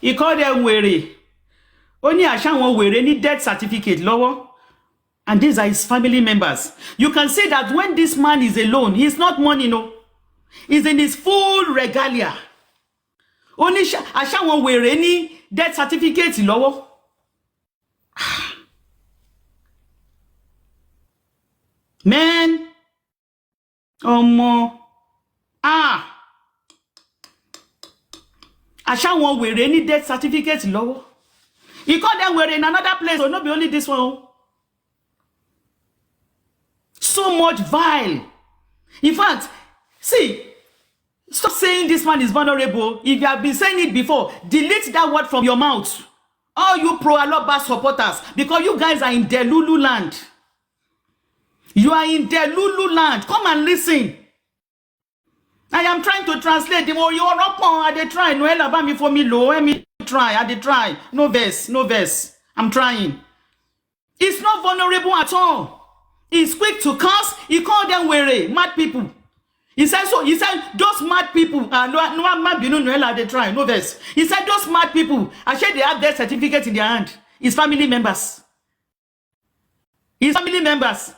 He called them were. Only Ashanwo were any death certificate lower. And these are his family members. You can see that when this man is alone, he's not money, no. He's in his full regalia. Only Ashanwo were any death certificate lower. Man. Ashanwo were any death certificate lower. He called them were in another place, so not be only this one. So much vile. In fact, see, stop saying this man is vulnerable. If you have been saying it before, delete that word from your mouth. All you pro-Aloba supporters, because you guys are in Delulu land. You are in Delulu land. Come and listen. I am trying to translate. I dey try. No Aloba me for me low. Let me try. I dey try. No verse. No verse. I'm trying. It's not vulnerable at all. He's quick to curse. He called them were mad people. He said so. He said those mad people. No mad. You know they try. No verse. He said those mad people. I said they have their certificate in their hand. His family members. His family members.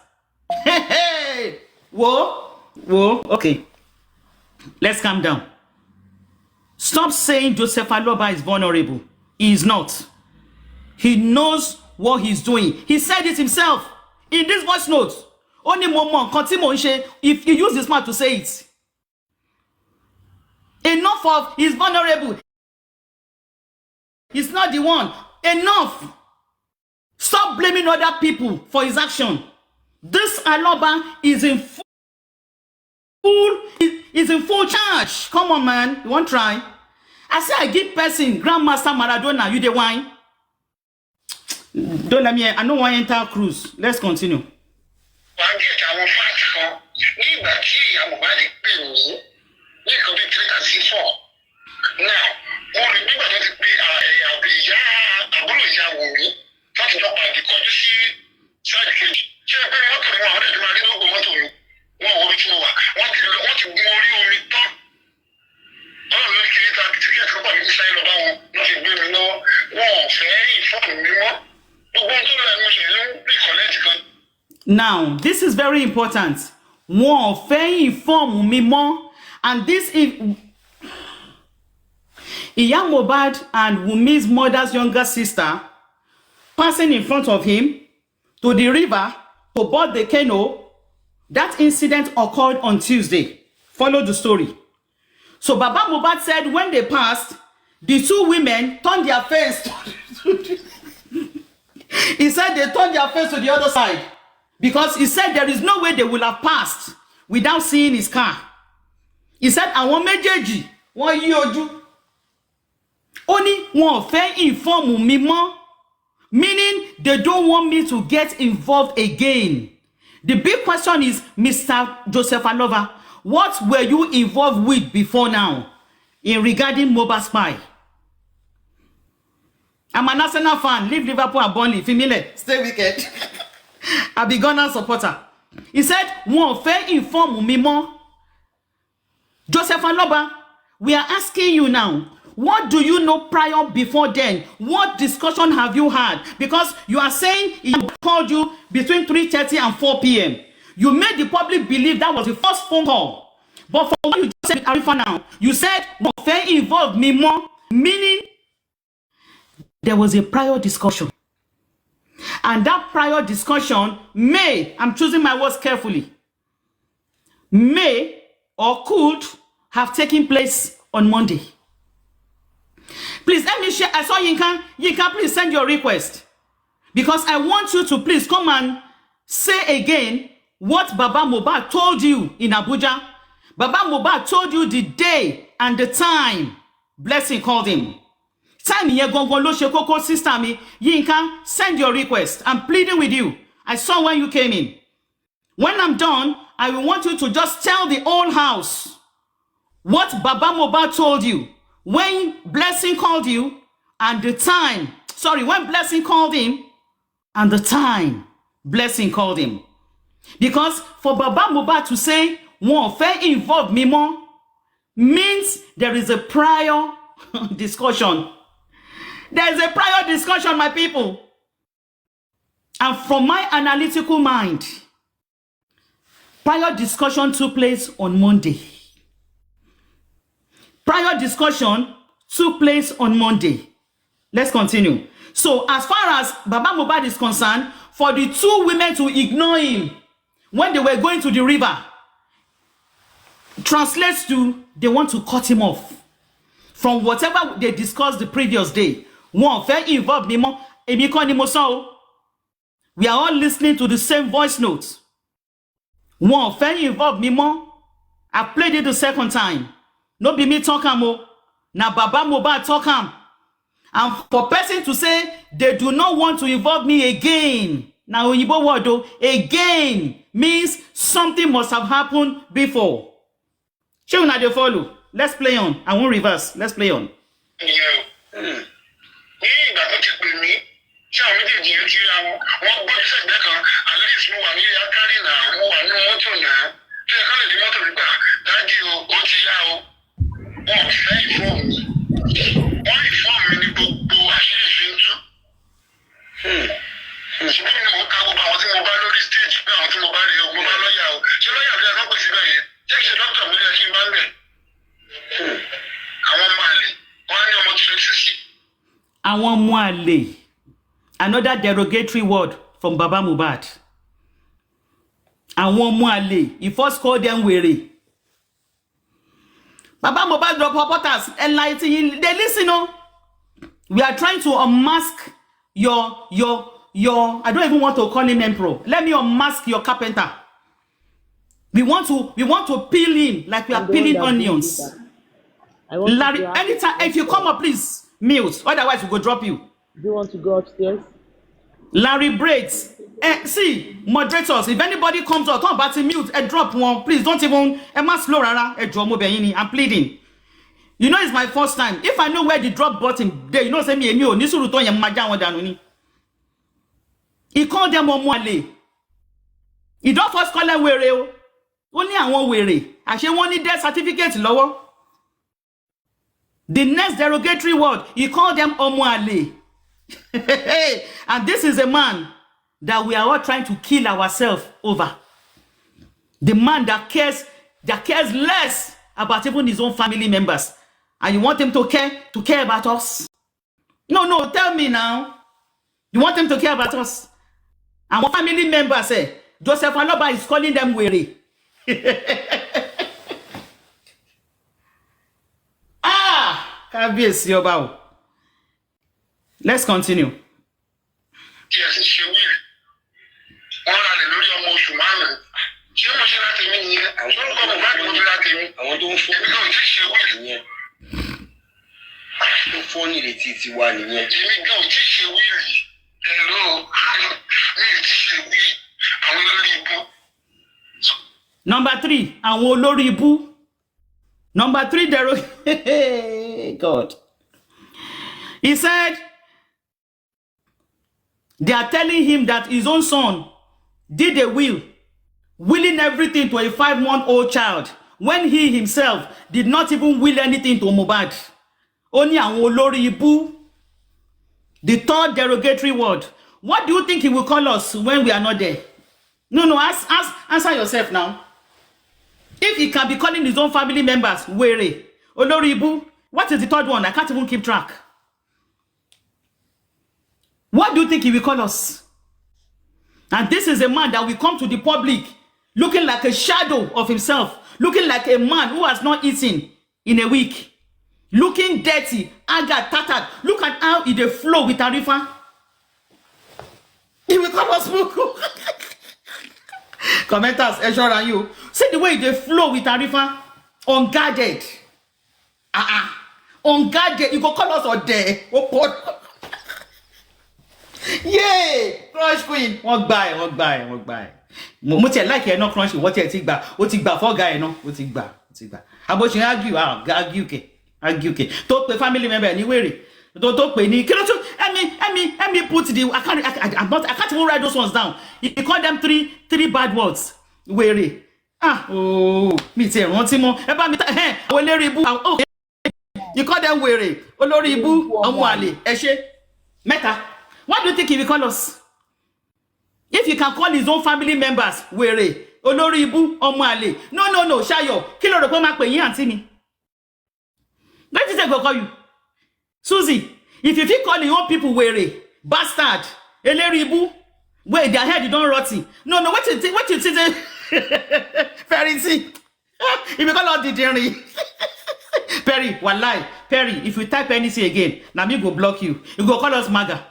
Hey. Whoa. Okay. Let's calm down. Stop saying Joseph Aloba is vulnerable. He is not. He knows what he's doing. He said it himself in this voice note. Only moment, continue. If you use this man to say it. Enough of he's vulnerable. He's not the one. Enough. Stop blaming other people for his action. This Aloba is in full charge. Come on, man. You won't try. I say I give person Grandmaster Maradona. You the wine. Don't let me. I don't want to enter cruise. Let's continue. Now, this is very important. One fair inform me more, and this is Iya Mohbad and Wumi's mother's younger sister passing in front of him to the river to board the canoe. That incident occurred on Tuesday. Follow the story. So Baba Mohbad said when they passed, the two women turned their face. He said they turned their face to the other side. Because he said there is no way they will have passed without seeing his car. He said, I want mejeji, one yoju. Only one fair inform me more. Meaning they don't want me to get involved again. The big question is, Mr. Joseph Aloba, what were you involved with before now in regarding mobile spy? I'm an Arsenal fan. Leave Liverpool and Burnley. Female, stay wicked. I be Ghana supporter. He said, one fair inform me more. Joseph Aloba, we are asking you now, what do you know prior before then? What discussion have you had? Because you are saying he called you between 3:30 and 4 p.m. You made the public believe that was the first phone call. But for what you just said with Arifa now, you said, one fair involved me more, meaning there was a prior discussion. And that prior discussion may, I'm choosing my words carefully, may or could have taken place on Monday. Please let me share. I saw Yinka. Yinka, please send your request. Because I want you to please come and say again what Baba Mohbad told you in Abuja. Baba Mohbad told you the day and the time Blessing called him. Time here gongon lo se koko sister mi. Yinka, send your request. I'm pleading with you. I saw when you came in. When I'm done, I will want you to just tell the whole house what Baba Mohbad told you when Blessing called you and the time. Sorry, when Blessing called him and the time Blessing called him. Because for Baba Mohbad to say wọ́n fẹ́ involve me more means there is a prior discussion. There is a prior discussion, my people. And from my analytical mind, prior discussion took place on Monday. Prior discussion took place on Monday. Let's continue. So as far as Baba Mohbad is concerned, for the two women to ignore him when they were going to the river, translates to they want to cut him off from whatever they discussed the previous day. One fẹ́ involve me more. Èmi kọ́ ni mo sọ o. We are all listening to the same voice notes. One fẹ́ involve me more. I played it the second time. No be me talk am o. Na Baba Mohbad talk am. And for person to say they do not want to involve me again. Now Oyibo word o, again means something must have happened before. Shey una dey follow? Let's play on. I won't reverse. Let's play on. Àwọn ọmọ àlè. Another derogatory word from Baba Mohbad. Àwọn ọmọ àlè. He first called them wèrè. Baba Mohbad drop reporters enlightening. They listen, no? We are trying to unmask your I don't even want to call him emperor. Let me unmask your carpenter. We want to peel him like we are peeling onions. Larry, anytime if you come up, please mute. Otherwise, we go drop you. Do you want to go upstairs? Larry Braids. See, moderators, if anybody comes up, come back to mute, drop one. Please don't even, slow rara, I'm pleading. You know it's my first time. If I know where the drop button, there, you know, say me, he called them Omuale. He don't first call them were. Only àwọn wèrè. Àṣé wọ́n ní death certificate lọ́wọ́. The next derogatory word, he called them Omuale. And this is a man that we are all trying to kill ourselves over. The man that cares less about even his own family members. And you want him to care about us? No, tell me now. You want him to care about us? And what family members say, Joseph Aloba is calling them weary. Kábíyèsí ọba o. Let's continue. Yes, she will. Wọ́n rà lè lórí ọmọ oṣù márùn-ún. Ṣé wọ́n ṣe láti mí nìyẹn? Ṣé wọ́n kọ́ bàbá mi láti mí? Àwọn tó ń fún mi náà ti ṣe wíìlì nìyẹn. Tó fún ní ìrètí ti wà nìyẹn. Èmi gan ò tí ṣe wíìlì. Hello, mi ò tí ṣe wíìlì. Àwọn olórí ibú. Number 3, àwọn olórí ibú. Number 3, God. He said, they are telling him that his own son did a will, willing everything to a 5-month-old child, when he himself did not even will anything to Mohbad. Only àwọn olórí ibú. The third derogatory word. What do you think he will call us when we are not there? No, answer yourself now. If he can be calling his own family members, were, olórí ibú, what is the third one? I can't even keep track. What do you think he will call us? And this is a man that will come to the public looking like a shadow of himself, looking like a man who has not eaten in a week, looking dirty, anger, tattered. Look at how he dey flow with Arifa. He will call us Muku. Commenters, Eshor and you. See the way they flow with Arifa. Unguarded. Unguarded. You go call us Ode. Oh, yay! Crush queen. Wọ́n gbà ẹ́. Mo tiẹ̀ like ẹ̀ náà crush wọ́n tiẹ̀ ti gbà. Ó ti gbà fọ́gà ẹ̀ náà. Ó ti gbà. Abo ṣe argue ke. Tó pe family member ní wèrè. Tó pe ní kí ló tún let me put the I can't even write those ones down. He called them three bad words. Wèrè. Mi ti rántí mọ́. Ẹ bá mi ta olórí ibú. Oh, you call them wèrè. Olórí ibú, ọmọ àlè. Ẹ ṣé. Mẹ́ta. What do you think he will call us? If he can call his own family members wèrè, olórí ibú, ọmọ àlè. No, Ṣayọ̀. Kí ló rò pé ó máa pè yín àǹtí mi? Don't you say go call you? Susie, if you fit call your own people wèrè, bastard, olórí ibú, wait, their head you don't rotty. No, what you think? Perry, see. If you call out the journey. Perry, wallahi, Perry, if you type anything again, now me go block you. You go call us MAGA.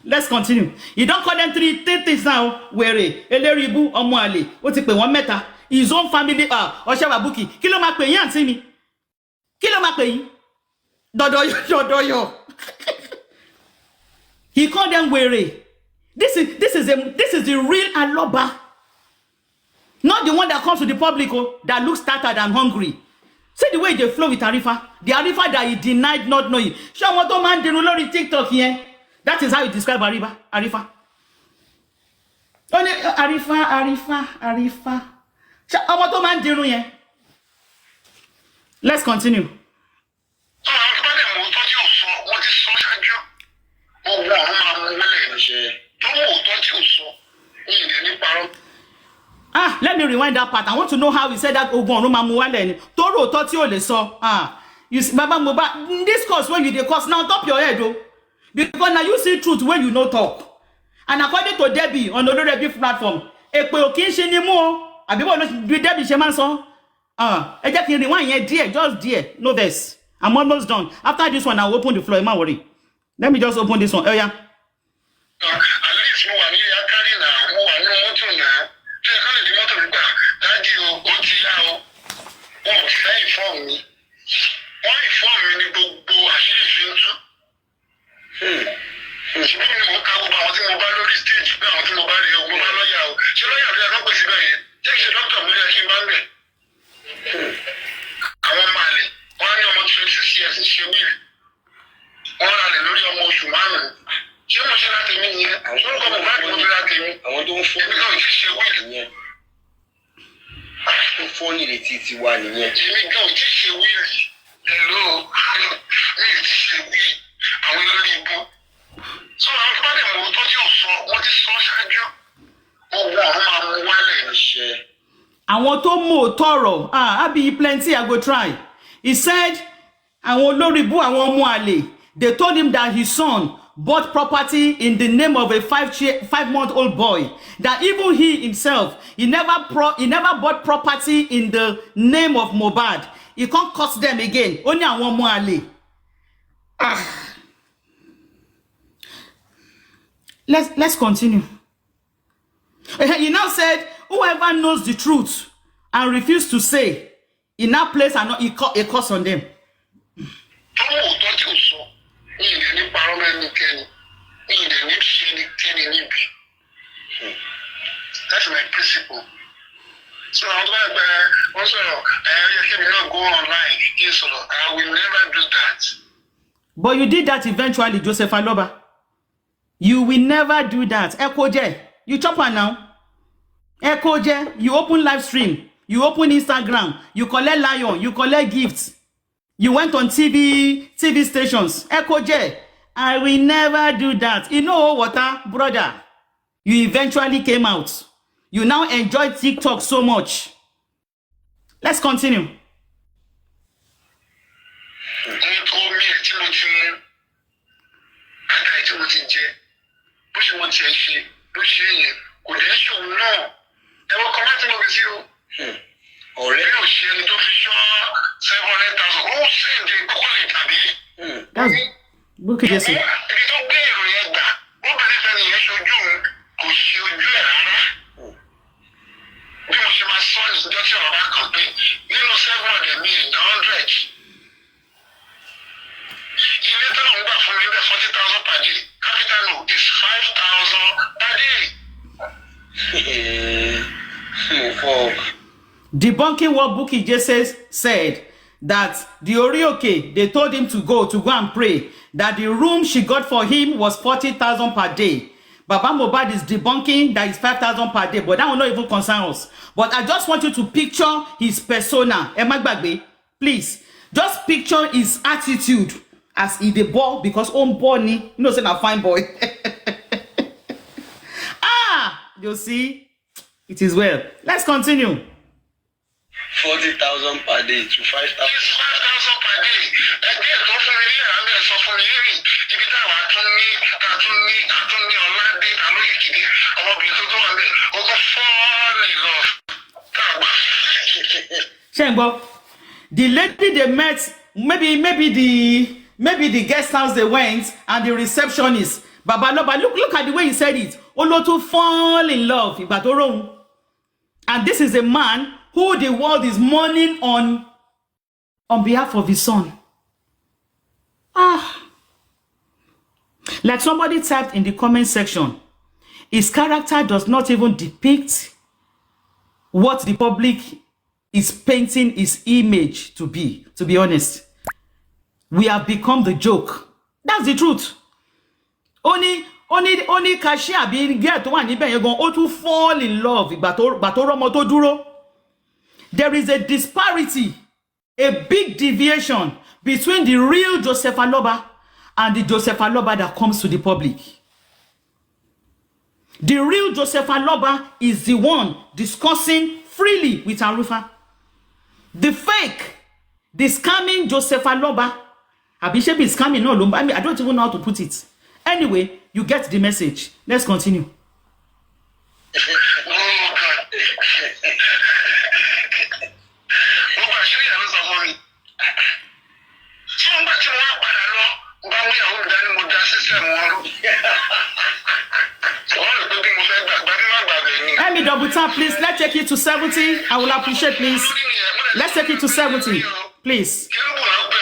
Let's continue. You don't call them three things now. Wèrè, olórí ibú, ọmọ àlè. Ó ti pè wọ́n mẹ́ta. His own family, Ọ̀ṣẹ́wàbùkì. Kí ló máa pè yín àǹtí mi? Kí ló máa pè yín? Dodoyo. He called them wèrè. This is the real Aloba. Not the one that comes to the public that looks tattered and hungry. See the way they flow with Arifa. The Arifa that he denied not knowing. Show what the man did on TikTok here. That is how he described Arifa. Only Arifa. Show what the man did here. Let's continue. Let me rewind that part. I want to know how he said that Ogun Orun Mamu Wale. Toro thought you only saw. You see, Baba Moba, this course when you dey course now top your head though. Because now you see truth when you no talk. And according to Debbie on the Debbie platform, Epe Okinshi ni mo. Abi wo Debbie she man so. I just rewind here dear, just dear. No this. I'm almost done. After this one, I'll open the floor. Don't worry. Let me just open this one. Oh yeah. At least mo wà ní akari na, mo wà ní mọ́tò na. Ṣé ká lè di mọ́tò nígbà? Dájú ó ti yá o. Wọ́n fẹ́ ìfọ́ọ̀mù mi. Wọ́n ìfọ́ọ̀mù mi ní gbogbo àṣírí ìfíntú. Ṣùgbọ́n mi mo ka gbogbo àwọn tí mo bá lórí stage bí àwọn tí mo bá rí o, mo bá lọ́yà o. Ṣé lọ́yà ló yẹ kó pèsè bẹ́ẹ̀ yẹn? Ṣé kìí ṣe dókítà mo lè kí n bá ń bẹ̀? Àwọn máa lè. Wọ́n á ní ọmọ 26 years ń ṣe wíìlì. Wọ́n rà lè lórí ọmọ oṣù márùn-ún. Ṣé mo ṣe láti mí nìyẹn? Sọ́dọ̀ kọ́ mo bá dùn ó láti mí. Àwọn tó ń fún mi náà ti ṣe wíìlì yẹn. Ó fọ́ ní ìrètí ti wà nìyẹn. Èmi gan ò tí ì ṣe wíìlì. Hello, mi ò tí ì ṣe wíìlì. Àwọn olórí ibú. Sọ àwọn tó bá dẹ̀ mọ̀ tó tí ò sọ, wọ́n ti sọ ṣáájú. Owó àwọn máa mú wálẹ̀ níṣẹ́. Àwọn tó mọ̀ tọrọ, Abi plenty I go try. He said, àwọn olórí ibú àwọn ọmọ àlè. They told him that his son bought property in the name of a 5-month-old boy. That even he himself, he never bought property in the name of Mohbad. He can't curse them again. Only àwọn ọmọ àlè. Let's continue. He now said, whoever knows the truth and refuse to say, in that place a curse on them. That's my principle. So also I cannot go online. I will never do that. But you did that eventually, Joseph Aloba. You will never do that. Ekoje, you chopper now. Ekoje, you open live stream, you open Instagram, you collect lion, you collect gifts. You went on TV stations. Ekoje, I will never do that. You know what, brother? You eventually came out. You now enjoy TikTok so much. Let's continue. That's book it yesterday. Debunking what Bukky Jesus said, that the Orioke, they told him to go and pray, that the room she got for him was 40,000 per day. Baba Mohbad is debunking that is 5,000 per day, but that will not even concern us. But I just want you to picture his persona. Ẹ má gbàgbé, please. Just picture his attitude as he the ball, because on Bonnie, you know, say a fine boy. You see, it is well. Let's continue. 40,000 per day to 5,000. It's 5,000 per day. Ẹgbẹ́ ẹ̀tọ́ fún mi ní àmì ẹ̀sọ́ fún mi yẹ́rì. Ibi táwọn àtúnní ọ̀làdé àlóyèkìdí ọmọbìnrin tó wà bẹ́ẹ̀ ó kọ́ fọ́ọ̀lì lọ. Shengbo, the lady they met, maybe the guest house they went and the receptionist. Baba Aloba, look at the way he said it. Olo to fall in love. Ìgbà tó rohun. And this is a man who the world is mourning on behalf of his son. Like somebody typed in the comment section, his character does not even depict what the public is painting his image to be honest. We have become the joke. That's the truth. Only cashier being get to one you're going to fall in love. There is a disparity, a big deviation between the real Joseph Aloba and the Joseph Aloba that comes to the public. The real Joseph Aloba is the one discussing freely with Arufa. The fake, the scamming Joseph Aloba, Abishebi is scamming, no, I mean, I don't even know how to put it. Anyway, you get the message. Let's continue. Let me double tap, please. Let's take it to 70. I will appreciate, please. Let's take it to 70, please.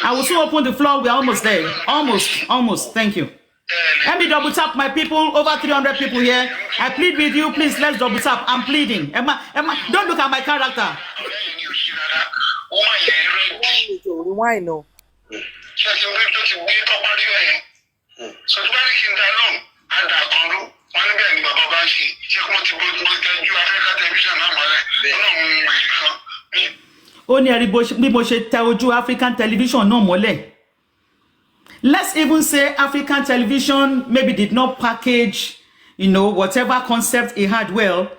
I will soon open the floor. We are almost there. Almost. Thank you. Let me double tap, my people. Over 300 people here. I plead with you, please. Let's double tap. I'm pleading. Emma, don't look at my character. Why no? African television no mole. Let's even say African television maybe did not package, whatever concept it had well,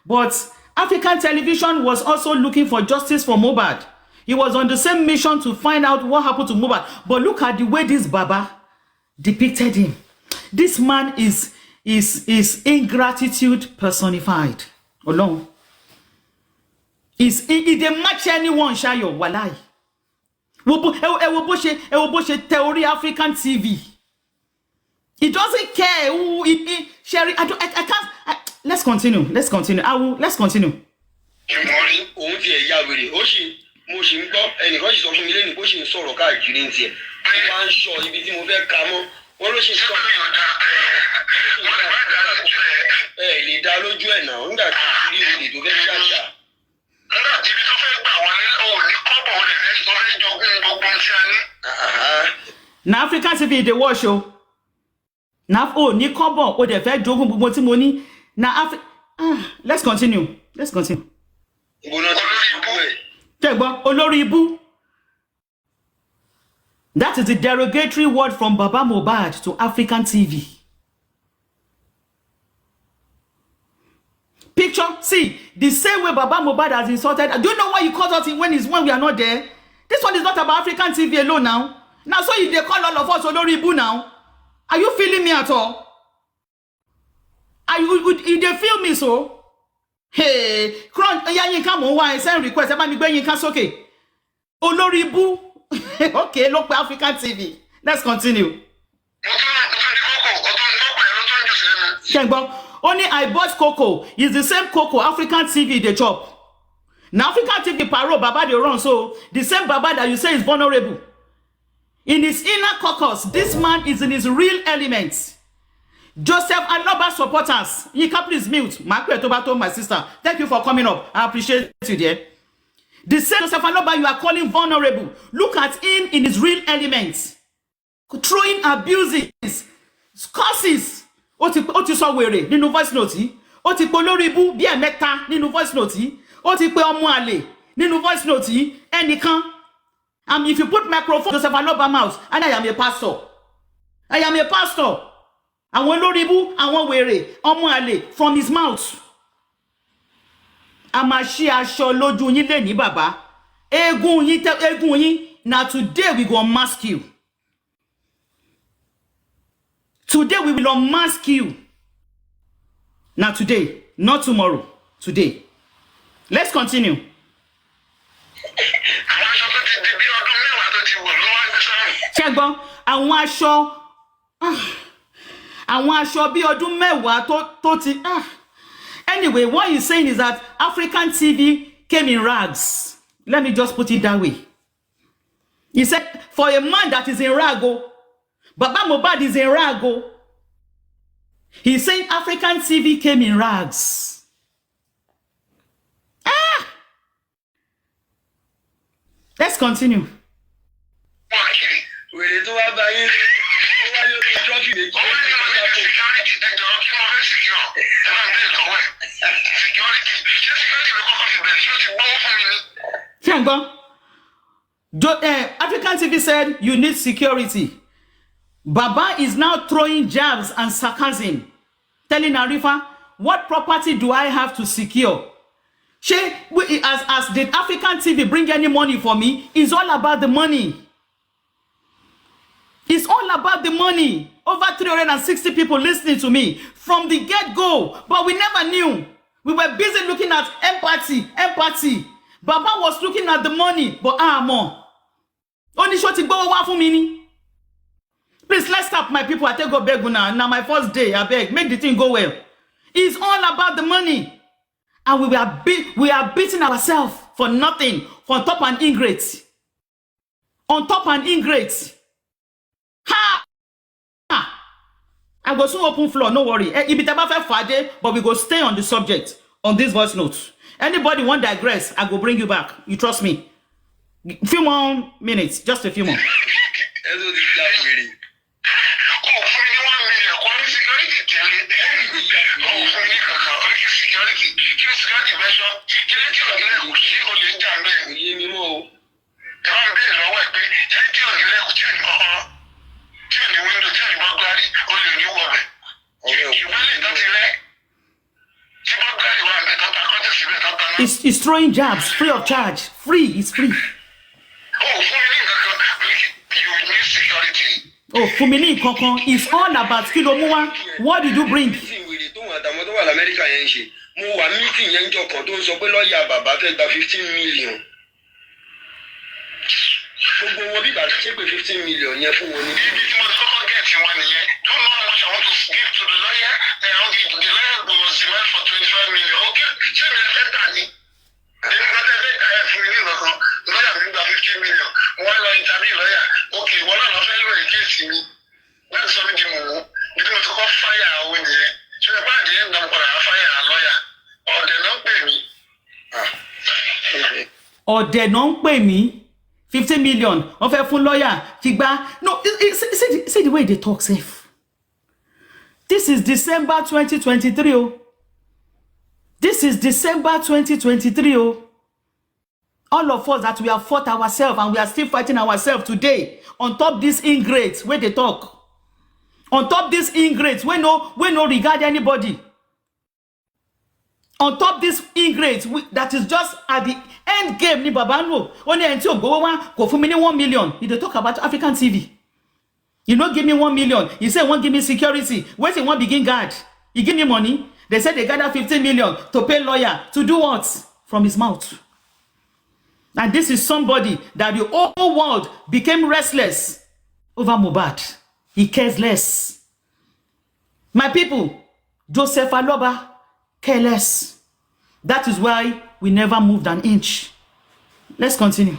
but African television was also looking for justice for Mohbad. He was on the same mission to find out what happened to Mohbad. But look at the way this Baba depicted him. This man is ingratitude personified. Alone. It didn't match anyone, Shayo. Walai. Theory African TV. It doesn't care who Sherry. I can't. Let's continue. Let's continue. Let's continue. Mo ṣì ń gbọ́ ẹnìkan sì sọ fún mi lẹ́nu bó ṣì ń sọ̀rọ̀ káàkiri ní tiẹ̀ wọ́n á ń sọ ibi tí mo fẹ́ ka mọ́ wọ́n ló ṣì ń sọ lè dá lójú ẹ̀ náà nígbà tí rí olè tó fẹ́ ṣàṣà. Nígbà tí ibi tó fẹ́ gbà wọlé òun ní kọ́bọ̀ olè fẹ́ tó fẹ́ jogún gbogbo tí a ní. Na African TV dey watch o. Na ní kọ́bọ̀ o dẹ̀ fẹ́ jogún gbogbo tí mo ní. Na let's continue. Let's continue. That is the derogatory word from Baba Mohbad to African TV. Picture, see, the same way Baba Mohbad has insulted. Do you know why you call us when we are not there? This one is not about African TV alone now. Now, so if they call all of us Olori Ibu now, are you feeling me at all? If they feel me so? Hey, Yinka mo wa send request. Eba mi gbe Yinka sókè. Olórí Ibu. Okay, look African TV. Let's continue. Only I bought cocoa. It's the same cocoa African TV they chop. Now African TV paro Baba they run, so the same Baba that you say is vulnerable. In his inner caucus, this man is in his real elements. Joseph Aloba supporters, Yinka, please mute. My sister, thank you for coming up. I appreciate you, dear. The same Joseph Aloba you are calling vulnerable. Look at him in his real elements. Throwing abuses, curses, ó ti sọ wèrè nínú voice note yìí, ó ti pe olórí ibú bí ẹ̀mẹ́ta nínú voice note yìí, ó ti pe ọmọ àlè nínú voice note yìí, ẹnìkan. If you put microphone Joseph Aloba mouth, and I am a pastor. I am a pastor. Àwọn olórí ibú, àwọn wèrè, ọmọ àlè from his mouth. A máa ṣí aṣọ lójú yín lé ní bàbá. Eégún yín, now today we go unmask you. Today we will unmask you. Now today, not tomorrow. Today. Let's continue. Ṣẹ́gbọ́n, àwọn aṣọ bí ọdún mẹ́wàá tó ti. Anyway, what he's saying is that African TV came in rags. Let me just put it that way. He said, for a man that is in rago, Baba Mohbad is in rago. He's saying African TV came in rags. Let's continue. African TV said you need security. Baba is now throwing jabs and sarcasm, telling Arifa, what property do I have to secure? As did African TV bring any money for me? It's all about the money. It's all about the money. Over 360 people listening to me from the get-go, but we never knew. We were busy looking at empathy. Baba was looking at the money, but more. Only short go over for me. Please, let's stop, my people. I take go beg now. Now my first day, I beg, make the thing go well. It's all about the money. And we are beating ourselves for nothing, for top and ingrate. On top and ingrate. Ha! I go soon open floor, no worry. But we go stay on the subject, on this voice note. Anybody want to digress, I go bring you back. You trust me? Few more minutes, just a few more. It's throwing jabs free of charge. It's free. Oh, Fumini Kokon, it's all about Kilomua. What did you bring? Or they don't pay me 15 million of a full lawyer. No, see the way they talk safe. This is December 2023. Oh. This is December 2023. Oh. All of us that we have fought ourselves and we are still fighting ourselves today on top this ingrates where they talk. On top this ingrates we no regard anybody. On top this ingrates that is just at the end game ni babano. Only until go for me 1 million. You talk about African TV. You don't give me 1 million. You say won't give me security. Where's the one begin guard? You give me money. They said they gather 15 million to pay lawyer to do what? From his mouth. And this is somebody that the whole world became restless over Mohbad. He cares less. My people, Joseph Aloba care less. That is why we never moved an inch. Let's continue.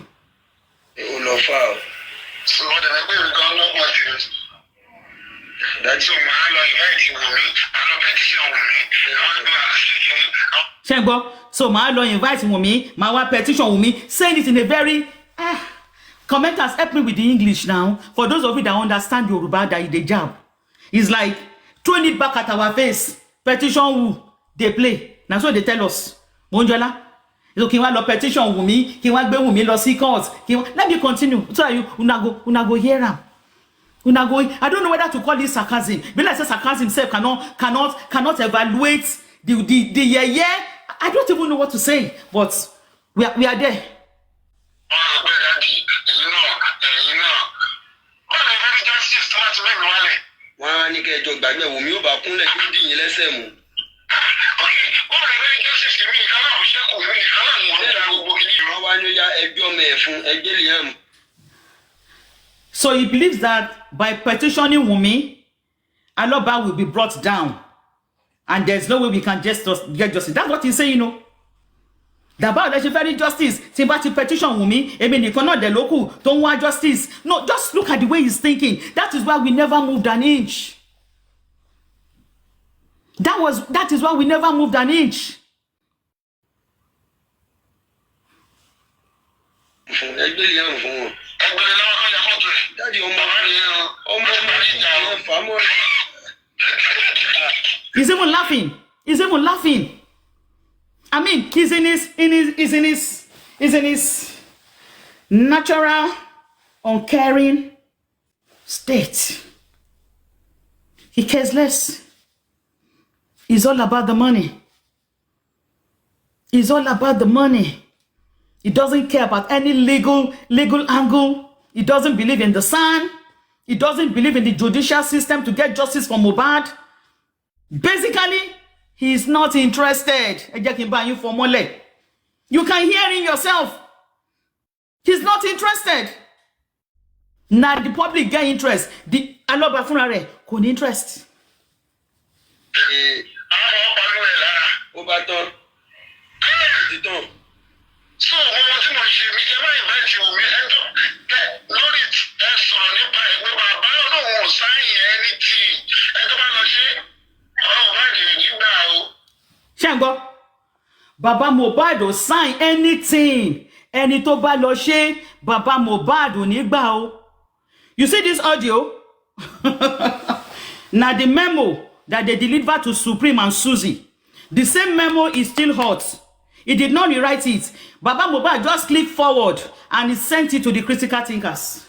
So my law inviting me, my petition with me, saying it in a very commenters help me with the English now. For those of you that understand Yoruba, that is the job. It's like throwing it back at our face. Petition who they play. Now so they tell us. Monjola. So can one petition Wumi? Can one be Wumi lo see court? Let me continue. So you una go hear am. Una go. I don't know whether to call this sarcasm. But like say sarcasm himself cannot evaluate the yeah. I don't even know what to say. But we are there. Wọ́n ní kẹjọ gbàgbé Wùmí ó bá kúnlẹ̀ kí ó dìyìn lẹ́sẹ̀ mú. So he believes that by petitioning Wumi, Aloba will be brought down. And there's no way we can just get justice. That's what he's saying, you know. The about legendary justice, Timbati petition Wumi, I mean, you cannot the local, don't want justice. No, just look at the way he's thinking. That is why we never moved an inch. That is why we never moved an inch. He's even laughing. He's even laughing. I mean, he's in his natural, uncaring state. He cares less. It's all about the money. It's all about the money. He doesn't care about any legal angle. He doesn't believe in the sun. He doesn't believe in the judicial system to get justice for Mohbad. Basically, he's not interested. You can hear it yourself. He's not interested. Now the public get interest. The Aloba Funare could interest. So, Shango, Baba Mohbad ò sign anything. Ẹni tó bá lọ ṣe, Baba Mohbad ò ní gbà o. You see this audio? Now the memo that they delivered to Supreme and Susie, the same memo is still hot. He did not rewrite it. Baba Mohbad just clicked forward and he sent it to the critical thinkers.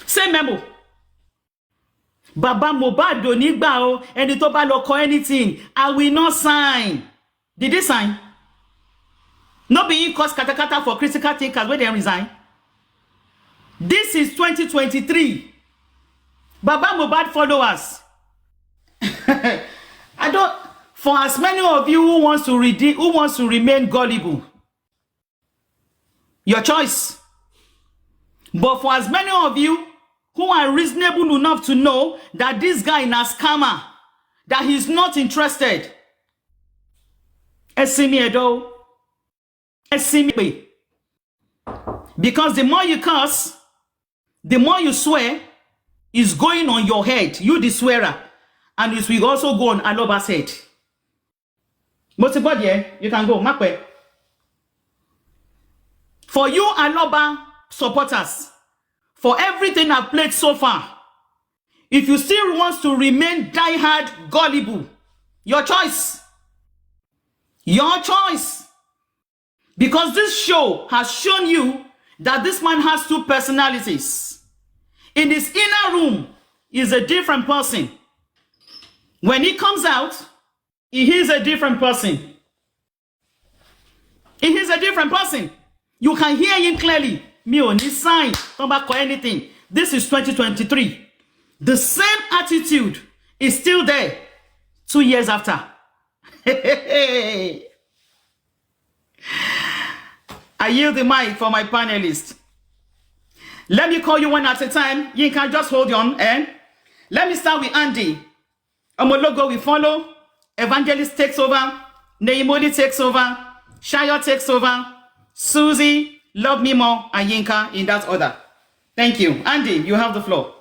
Same memo. Baba Mohbad ò ní gbà o, ẹni tó bá lọ kọ anything, I will not sign. Did he sign? No being cause katakata for critical thinkers when they resign. This is 2023. Baba Mohbad followers. I don't. For as many of you who wants to remain gullible, your choice. But for as many of you who are reasonable enough to know that this guy is a scammer, that he's not interested, because the more you curse, the more you swear, is going on your head, you the swearer, and it will also go on Aloba's head. Most about you can go, Makwe. For you Aloba supporters, for everything I've played so far, if you still want to remain diehard gullible, your choice. Your choice. Because this show has shown you that this man has two personalities. In his inner room, he's a different person. When he comes out, he is a different person. He is a different person. You can hear him clearly. Me on this sign, come back or anything. This is 2023. The same attitude is still there 2 years after. I yield the mic for my panelists. Let me call you one at a time. You can just hold on. Let me start with Andy. Omologo we follow. Evangelist takes over. Neimoli takes over. Shayo takes over. Susie, Love Me More, and Yinka in that order. Thank you. Andy, you have the floor.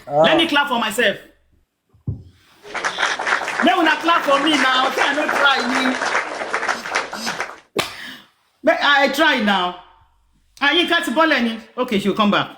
Let me clap for myself. They will not clap for me now. Can not try me. But I try now. Yinka to Boleni. Okay, she'll come back.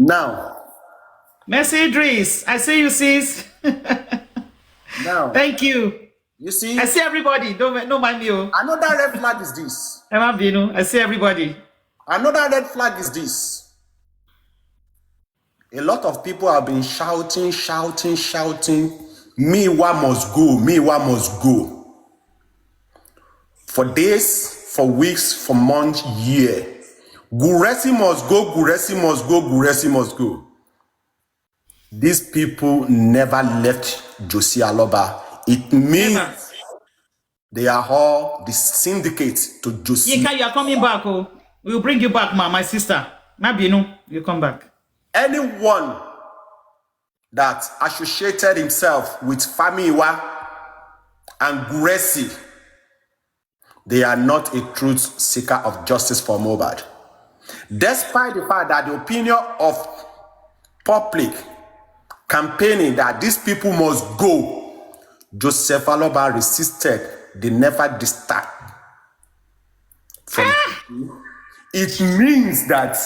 Now, Mercy Idris, I see you, sis. now, Thank you. you see, I see everybody. Don't mind me. another red flag is this. I see everybody. Another red flag is this. A lot of people have been shouting. Miwa must go. Miwa must go. For days, for weeks, for months, year. Guresi must go. Guresi must go. Guresi must go. These people never left Josie Aloba. It means Never. they are all the syndicate to Josie. Yinka, you are coming back. Oh, we'll bring you back, my sister. Mabinu, you come back. Anyone that associated himself with Famiwa and Guresi, they are not a truth seeker of justice for Mohbad. Despite the fact that the opinion of public campaigning that these people must go, Joseph Aloba resisted. They never distract from it. Means that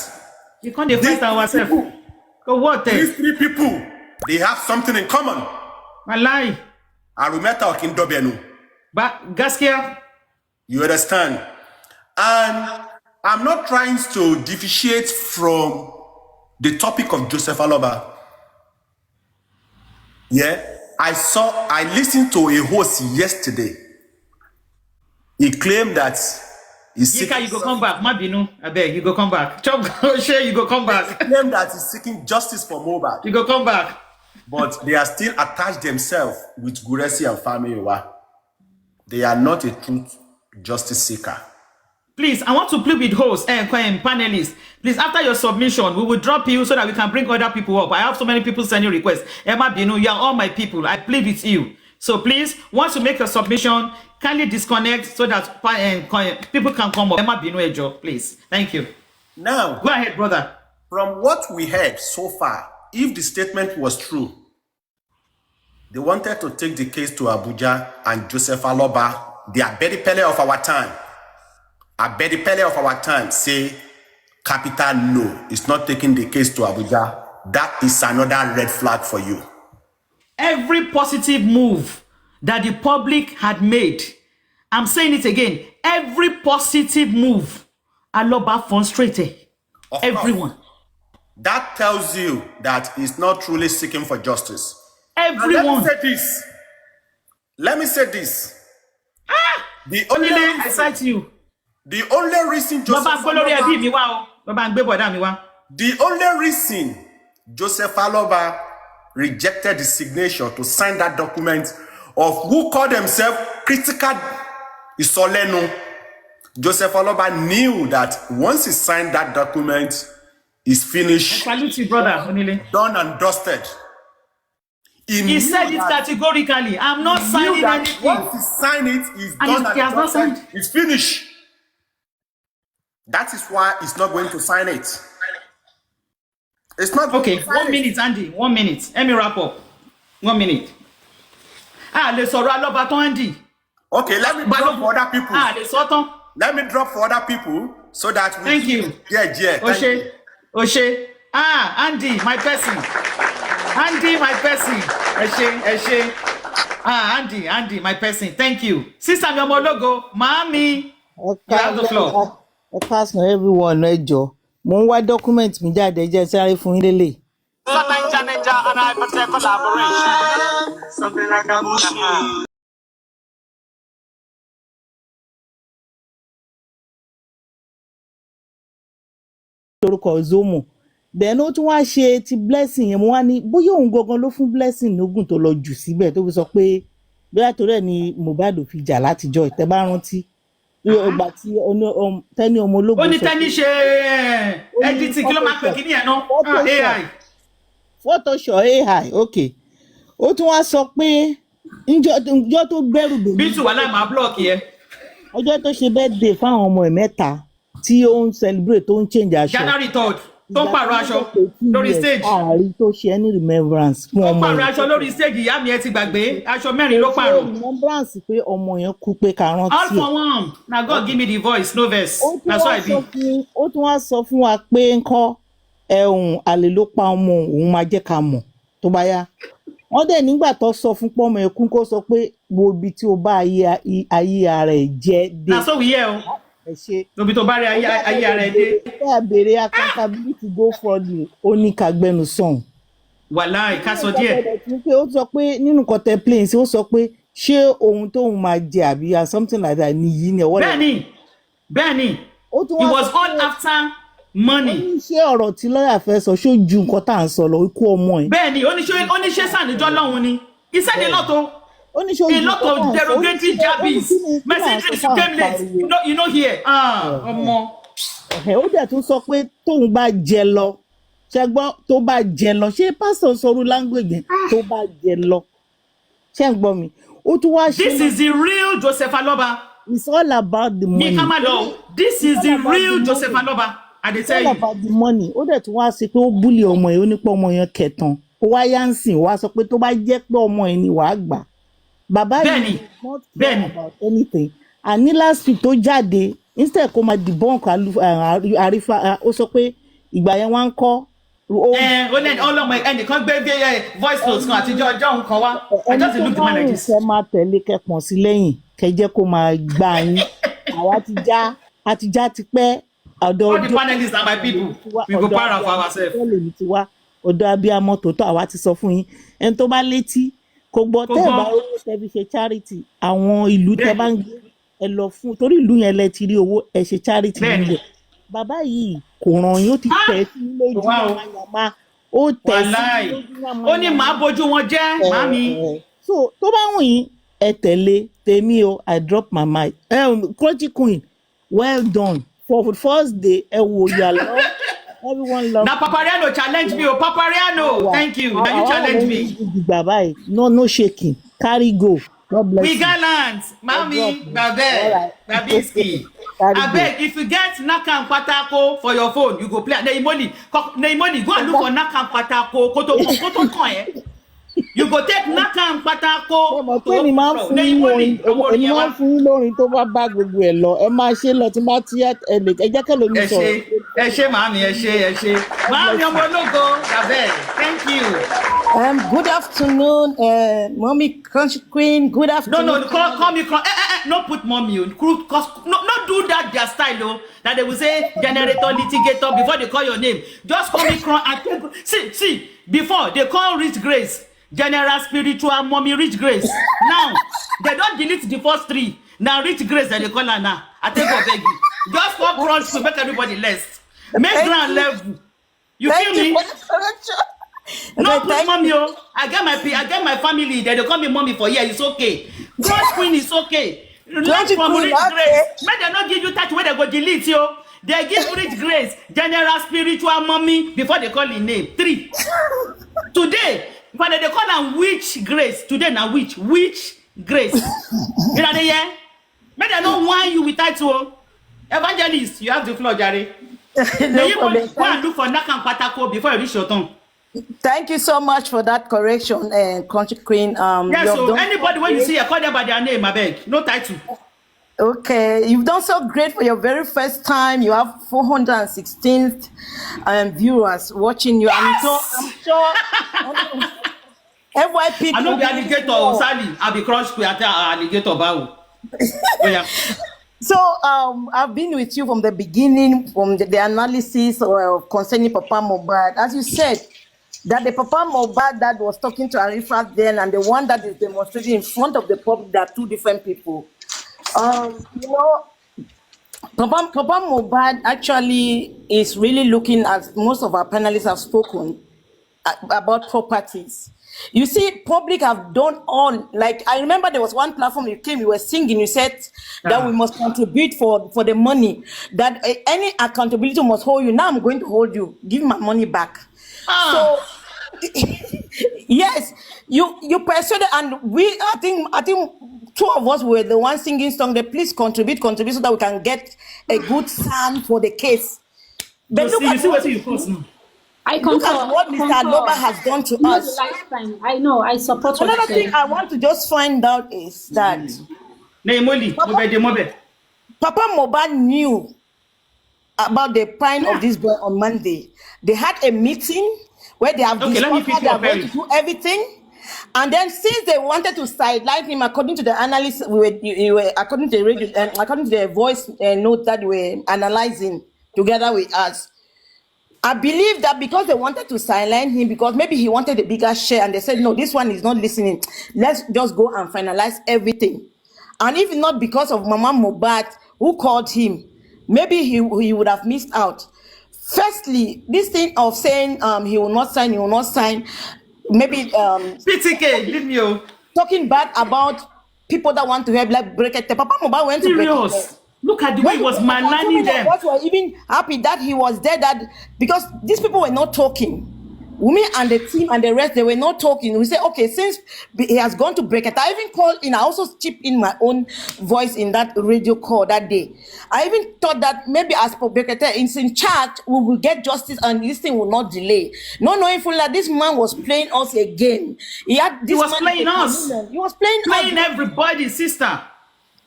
You can't defend ourselves. Go what? these three people, they have something in common. I lie. Arumeta Okindobenu. But Gaskia, You understand? And I'm not trying to deviate from the topic of Joseph Aloba. Yeah, I listened to a host yesterday. He claimed that he's Yinka, seeking, you go come back. Mabinu, I beg, you go come back. Chop, share, you go come back. claimed that he's seeking justice for Mohbad, You go come back. but they are still attached themselves with Guresi and Famiwa. They are not a truth justice seeker. Please, I want to plead with hosts and panelists. Please, after your submission, we will drop you so that we can bring other people up. I have so many people sending requests. Emma Binu, you are all my people. I plead with you. So please, once you make your submission, kindly disconnect so that people can come up. Emma Binu Ejo, please. Thank you. Now, Go ahead, brother. from what we heard so far, if the statement was true, they wanted to take the case to Abuja and Joseph Aloba, the Abedi of our time. Abedi of our time say, capital no, it's not taking the case to Abuja. That is another red flag for you. Every positive move that the public had made, I'm saying it again, every positive move, Aloba frustrated. Of Everyone. course, that tells you that he's not truly seeking for justice. And Everyone. Let me say this. The Only I cite you. only reason Joseph Aloba rejected the signature to sign that document of who called themselves critical Isoleno. Joseph Aloba knew that once he signed that document, it's finished, Salute you, brother. Onile. done and dusted. He said it categorically. I'm not signing anything. Once he signed it, it's done he has and not signed. dusted. It's finished. That is why he's not going to sign it. It's not Okay, going to sign 1 minute, Andy. 1 minute. Let me wrap up. 1 minute. Le sọ̀rọ̀ Aloba tán, Andy. Okay, let me drop for other people. Le sọ tán. Let me drop for other people so that we. Thank you. Yeah. Thank you. Oshe. Andy, my person. Andy, my person. Eshe. Andy, my person. Thank you. Sister Yomologo, Mommy. You have the floor. ẹ káàsán everyone ẹ jọ̀ọ́ mo ń wá document mi jáde ẹ jẹ́ sáré fún yín lélẹ̀. Something like a bullshit. lórúkọ Zomo then ó tún wá ṣe ti blessing yẹn mo wá ní bóyá òun gangan ló fún blessing lógún tó lọ jù síbẹ̀ tó fi sọ pé bóyá torí ẹ̀ ni Mohbad fi jà látijọ́ ìtẹ́ bá rántí ìgbà tí tẹ́ni ọmọ ológun Ó ní tẹ́ni ṣe editing kí ló máa pè kí ní ẹ̀ náà AI. Photoshop AI ok ó tún wá sọ pé njọ́ tó gbẹ́rù bèbí Bí tù wà láì máa block yẹ. ọjọ́ tó ṣe birthday fáwọn ọmọ ẹ̀ mẹ́ta tí ó ń celebrate tó ń change aṣọ January 3rd tó ń pààrọ̀ aṣọ lórí stage. ààrí tó ṣe any remembrance fún Ó ọmọ pààrọ̀ aṣọ lórí stage, ìyá mi ẹ ti gbàgbé aṣọ 4 ló pààrọ̀. remembrance pé ọmọ yẹn kú pé ká rántí All for one. Na God give me the voice, no verse. ó tún That's why wá I be. ó tún wá sọ fún wa pé ńkọ́ àlè ló pa ọmọ òun máa jẹ́ ká mọ̀ tó bá yá. Wọ́n dẹ̀ nígbà tó sọ fún pọ́mọ ẹkún kó sọ pé wo ibi tí o bá ayé ara ẹ̀ jẹ́ dé. Na so we hear o. Ẹ ṣe. Ibi tó bá rí ayé ara ẹ̀ dé. Ẹ béèrè accountability go fraudly ó ní ká gbẹnu sọ̀hún. Wàláì ká sọ díẹ̀. Ó sọ pé nínú contemplate ó sọ pé ṣé ohun tóun máa jẹ àbí something like that nìyí ni ọwọ́ bẹ́ẹ̀ni he was all after money. Ó ní ṣé ọ̀rọ̀ tí lọ́ọ̀yà fẹ́ sọ ṣó ju nǹkan tá à ń sọ lọ ikú ọmọ ẹ̀. Bẹ́ẹ̀ni oníṣẹ́ sàníjọ́ lọ́hùn ni he said a lot of derogatory jabbies messages came late you know here ọmọ. Ó dẹ̀ tún sọ pé tóun bá jẹ lọ ṣe gbọ́ tó bá jẹ lọ ṣé pásítọ̀ sọ̀rọ̀ language tó bá jẹ lọ ṣe ń gbọ́ mi ó tún wá ṣe. This is the real Joseph Aloba. It's all about the money. Mi kama lọ this is the real Joseph Aloba. I dey tell you. It's all about the money. Ó dẹ̀ tún wá sí pé ó búlì ọmọ ẹ̀ ó ní pé ọmọ yẹn kẹtàn ó wá yá ń sìn wá sọ pé tó bá jẹ́ pé ọmọ ẹ̀ ni wàá gbà. Bàbá yìí not care about anything. Àní last week tó jáde instead kó máa debunk àrífà ó sọ pé ìgbà yẹn wá ń kọ́. Ó lẹ́nu ọlọ́mọ ẹnìkan gbé voice notes kan àtijọ́ ọjọ́ nǹkan wá. I just look the man like this. Ẹni tó bá ń ṣe máa tẹ̀lé kẹpọ̀n sí lẹ́yìn kẹjẹ́ kó máa gbà yín. Àwa ti já ti pẹ́. All the panelists are my people. We go para for ourselves. Ọ̀dọ̀ abiyamọ tòótọ́ àwa ti sọ fún yín. Ẹni tó bá létí kò gbọ́ tẹ́ ẹ̀ bá owó tẹ́bi ṣe charity àwọn ìlú tẹ́ bá ń gbé ẹ lọ fún torí ìlú yẹn lẹ ti rí owó ẹ ṣe charity nílẹ̀. Bàbá yìí kò ràn yín ó ti tẹ̀ sí lójú yàmá ó tẹ̀ sí lójú yàmá. Ó ní màá bójú wọn jẹ́ màmí. So tó bá wùn yín ẹ tẹ̀lé tèmi o I drop my mic. Crunchy Queen well done for the first day ẹ wo yà lọ everyone love. Na Papariano challenge me o Papariano thank you na you challenge me. Bàbá yìí no shaking carry go. God bless we gallant mami babe babiski abeg if you get nakam patako for your phone you go play neimoni go and look for nakam patako koto kan you go take nakam patako to neimoni èmi máa fún yín lórin tó bá bá gbogbo ẹ̀ lọ ẹ máa ṣe lọ tí bá tí ẹ jẹ́ kẹ́lò mi sọ. ẹ ṣé màámi ẹ ṣé màámi ọmọ ológo abeg thank you. Good afternoon, Mommy Crunchy Queen. Good afternoon. No, call me. No put mommy on. No do that their style, though. That they will say generator, litigator before they call your name. Just call me see. Before they call Rich Grace, General Spiritual Mommy Rich Grace. Now they don't delete the first three. Now Rich Grace that they call her now. I take her beg you. Just call Crunch to make everybody less. Make ground level. You feel me? No put mommy oh. I get my family there. They call me mommy for here. It's okay. Crunch Queen is okay. Learn from Rich Grace. Make them not give you touch where they go delete you. They give Rich Grace General Spiritual Mommy before they call him name. 3. Today, when they call her Witch Grace. Today now Witch Grace. You know they hear? Make them not whine you with title. Evangelist, you have the floor, Jerry. Go and look for Nakam Patako before you reach your tongue. Thank you so much for that correction, Crunchy Queen. Yes, so anybody when you see a call them by their name, I beg. No title. Okay, you've done so great for your very first time. You have 416th viewers watching you. Yes! I'm sure FYP. I know the alligator, Sally. I'll be crushed with alligator bow. Oh, yeah. So I've been with you from the beginning, from the analysis concerning Papa Mohbad. As you said, that the Papa Mohbad that was talking to Arifat then and the one that is demonstrating in front of the public, they are two different people. You know, Papa Mohbad actually is really looking, as most of our panelists have spoken, about properties. You see, public have done all, like, I remember there was one platform you came, you were singing, you said that we must contribute for the money, that any accountability must hold you. Now I'm going to hold you, give my money back. So, yes, you persuaded, and I think two of us were the ones singing song, that please contribute so that we can get a good sound for the case. But look at what you post now. I concur. Look at what Mr. Aloba has done to us. Lifetime. I know. I support. Another thing I want to just find out is that Papa Mohbad knew about the pine of this boy on Monday. They had a meeting where they have Okay, let me discussed pick how they you are up, going to Eric. do everything. And then since they wanted to sideline him, according to the analysis, according to the radio, according to the voice note that we were analyzing together with us, I believe that because they wanted to silence him, because maybe he wanted a bigger share, and they said, no, this one is not listening. Let's just go and finalize everything. And if not because of Mama Mohbad, who called him, maybe he would have missed out. Firstly, this thing of saying he will not sign, maybe PTK, leave me. talking bad about people that want to help, like Brekete. Papa Mohbad went to Brekete. Serious. Look at the way When he was people were coming maligning them. what were even happy that he was there, that because these people were not talking. Wumi and the team and the rest, they were not talking. We say, okay, since he has gone to break it, I even called in, I also chipped in my own voice in that radio call that day. I even thought that maybe as per Brekete is in charge, we will get justice and this thing will not delay. Not knowing fully that this man was playing us a game. He was playing us. He was playing everybody, sister.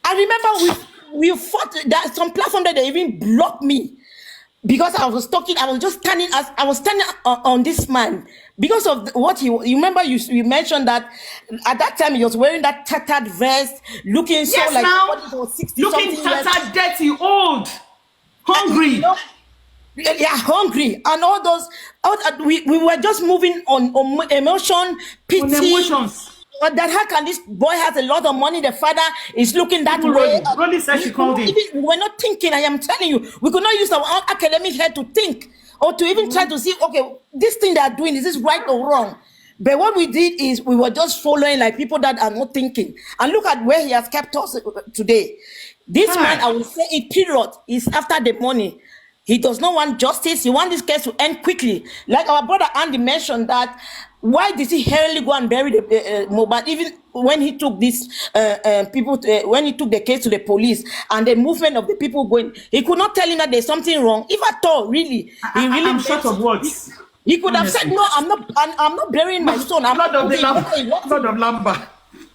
I remember we fought that some platform that they even blocked me because I was talking. I was just standing on this man because of what you remember. You mentioned that at that time he was wearing that tattered vest, looking so Yes, like now. what, it was 60 Looking something years. tattered, dirty, old, hungry. You know, yeah, hungry, and all those. We were just moving on emotion, pity. On emotions. That how can this boy has a lot of money? The father is looking that way. Rolly said she called him. We were not thinking. I am telling you, we could not use our own academic head to think or to even try to see. Okay, this thing they are doing, is this right or wrong? But what we did is we were just following like people that are not thinking. And look at where he has kept us today. This man, I will say, it period is after the money. He does not want justice. He wants this case to end quickly. Like our brother Andy mentioned that, why did he hurriedly go and bury the Mohbad? Even when he took this when he took the case to the police and the movement of the people going, he could not tell him that there's something wrong. If at all, really, I'm short of words. He could have said, no, I'm not burying my son. I'm Blood not of the lamb. Blood of Lamba.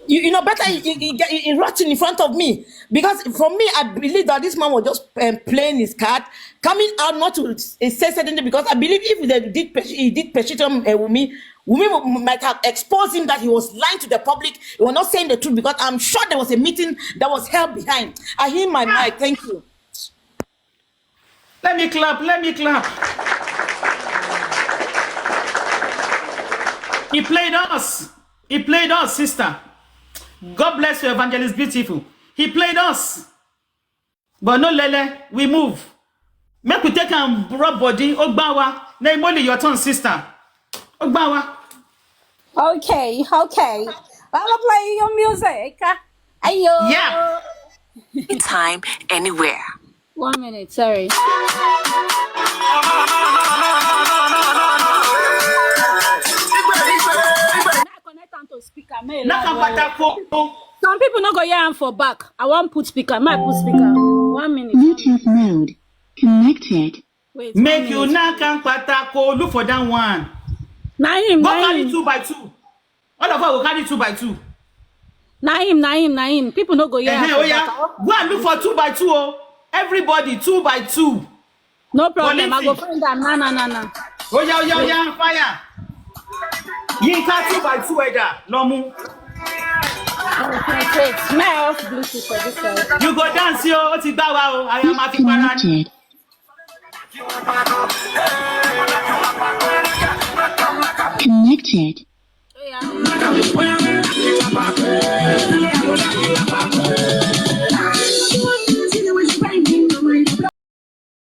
You know, better he rotting in front of me, because for me, I believe that this man was just playing his card, coming out not to say certain thing, because I believe if he did persecute Wumi might have exposed him that he was lying to the public. He was not saying the truth, because I'm sure there was a meeting that was held behind. I hear my mic. Thank you. Let me clap. He played us, sister. God bless you, Evangelist Beautiful. He played us. But no lele, we move. Make we take and rub body. Ogbawa. Name only your turn, sister. Ogbawa. Okay. I'll play your music. Ayo. Yeah. Anytime, anywhere. 1 minute, sorry. Connect am to speaker. Some people no go hear am for back. I want put speaker. Might put speaker. 1 minute. Bluetooth mode connected. Wait. Make you knock and patako. Look for that one. Naim. Go carry 2 by 2. All of us will carry 2 by 2. Naim. People no go hear am for back. Go and look for 2 by 2. Oh. Everybody 2 by 2. No problem. I go find am. Na. Oh yeah, fire. Yinka 2 by 2 Eda. Lomu. Wait. Smell Bluetooth for this side. You go dance yo. I am at Connected. Connected.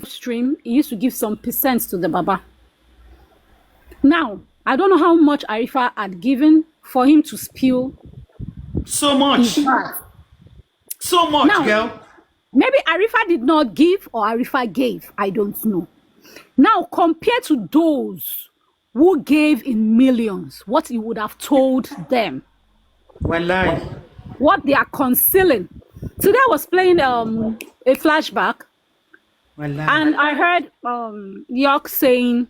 Stream, he used to give some percent to the Baba. Now, I don't know how much Arifa had given for him to spill so much. his heart. So much, Now, girl. Maybe Arifa did not give or Arifa gave. I don't know. Now, compared to those who gave in millions, what he would have told them, Wallahi. what they are concealing. Today I was playing a flashback, Wallahi. and I heard York saying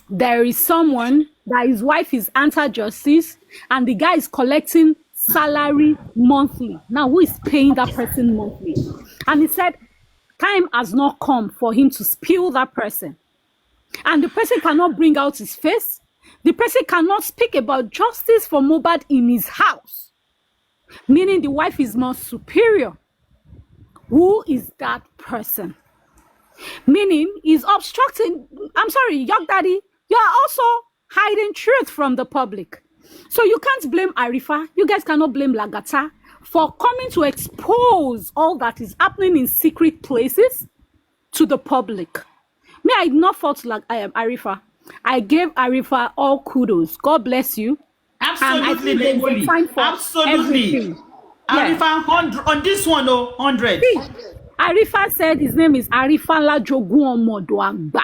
there is someone that his wife is anti-justice and the guy is collecting salary monthly. Now, who is paying that person monthly? And he said, time has not come for him to spill that person. And the person cannot bring out his face. The person cannot speak about justice for Mohbad in his house. Meaning the wife is more superior. Who is that person? Meaning he's obstructing. I'm sorry, Young Daddy, you are also hiding truth from the public. So you can't blame Arifa. You guys cannot blame Lagata for coming to expose all that is happening in secret places to the public. Me, I did not fault Arifa. I gave Arifa all kudos. God bless you. Absolutely, and I think there's a time for absolutely. everything. Arifa, 100 on this one, 100. See, Arifa said his name is Arifa Lajogun Omodo Agba.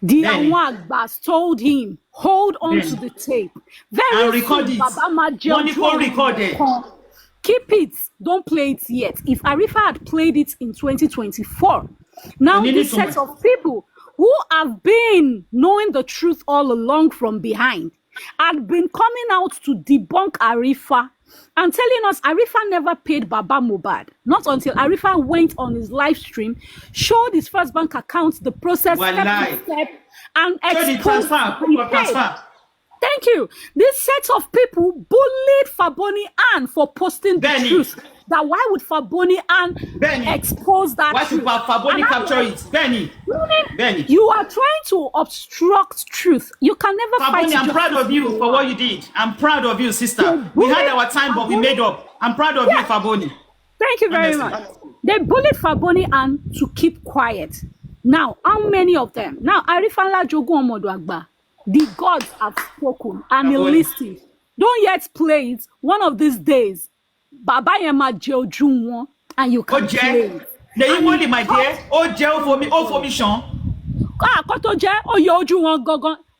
The Àwọn Agbas told him, hold on to the tape. Very record soon, it. Baba Majo Record it. Keep it. Don't play it yet. If Arifa had played it in 2024, now this set of people who have been knowing the truth all along from behind had been coming out to debunk Arifa and telling us Arifa never paid Baba Mohbad. Not until Arifa went on his live stream, showed his first bank account, the process step by step, and exposed the transfer. Thank you. This set of people bullied Faboni Ann for posting the truth. That why would Faboni Ann expose that truth? Why should Faboni capture it? Benny. You are trying to obstruct truth. You can never fight Faboni, I'm proud of you for what you did. I'm proud of you, sister. We had our time, but we made up. I'm proud of you, Faboni. Thank you very much. They bullied Faboni Ann to keep quiet. Now, how many of them? Now, Arifala Jogun Omodo Agba, the gods have spoken and he listened. Don't yet play it. One of these days, Baba Yema Jeojun, and you can play it. The only my dear, for me, Sean.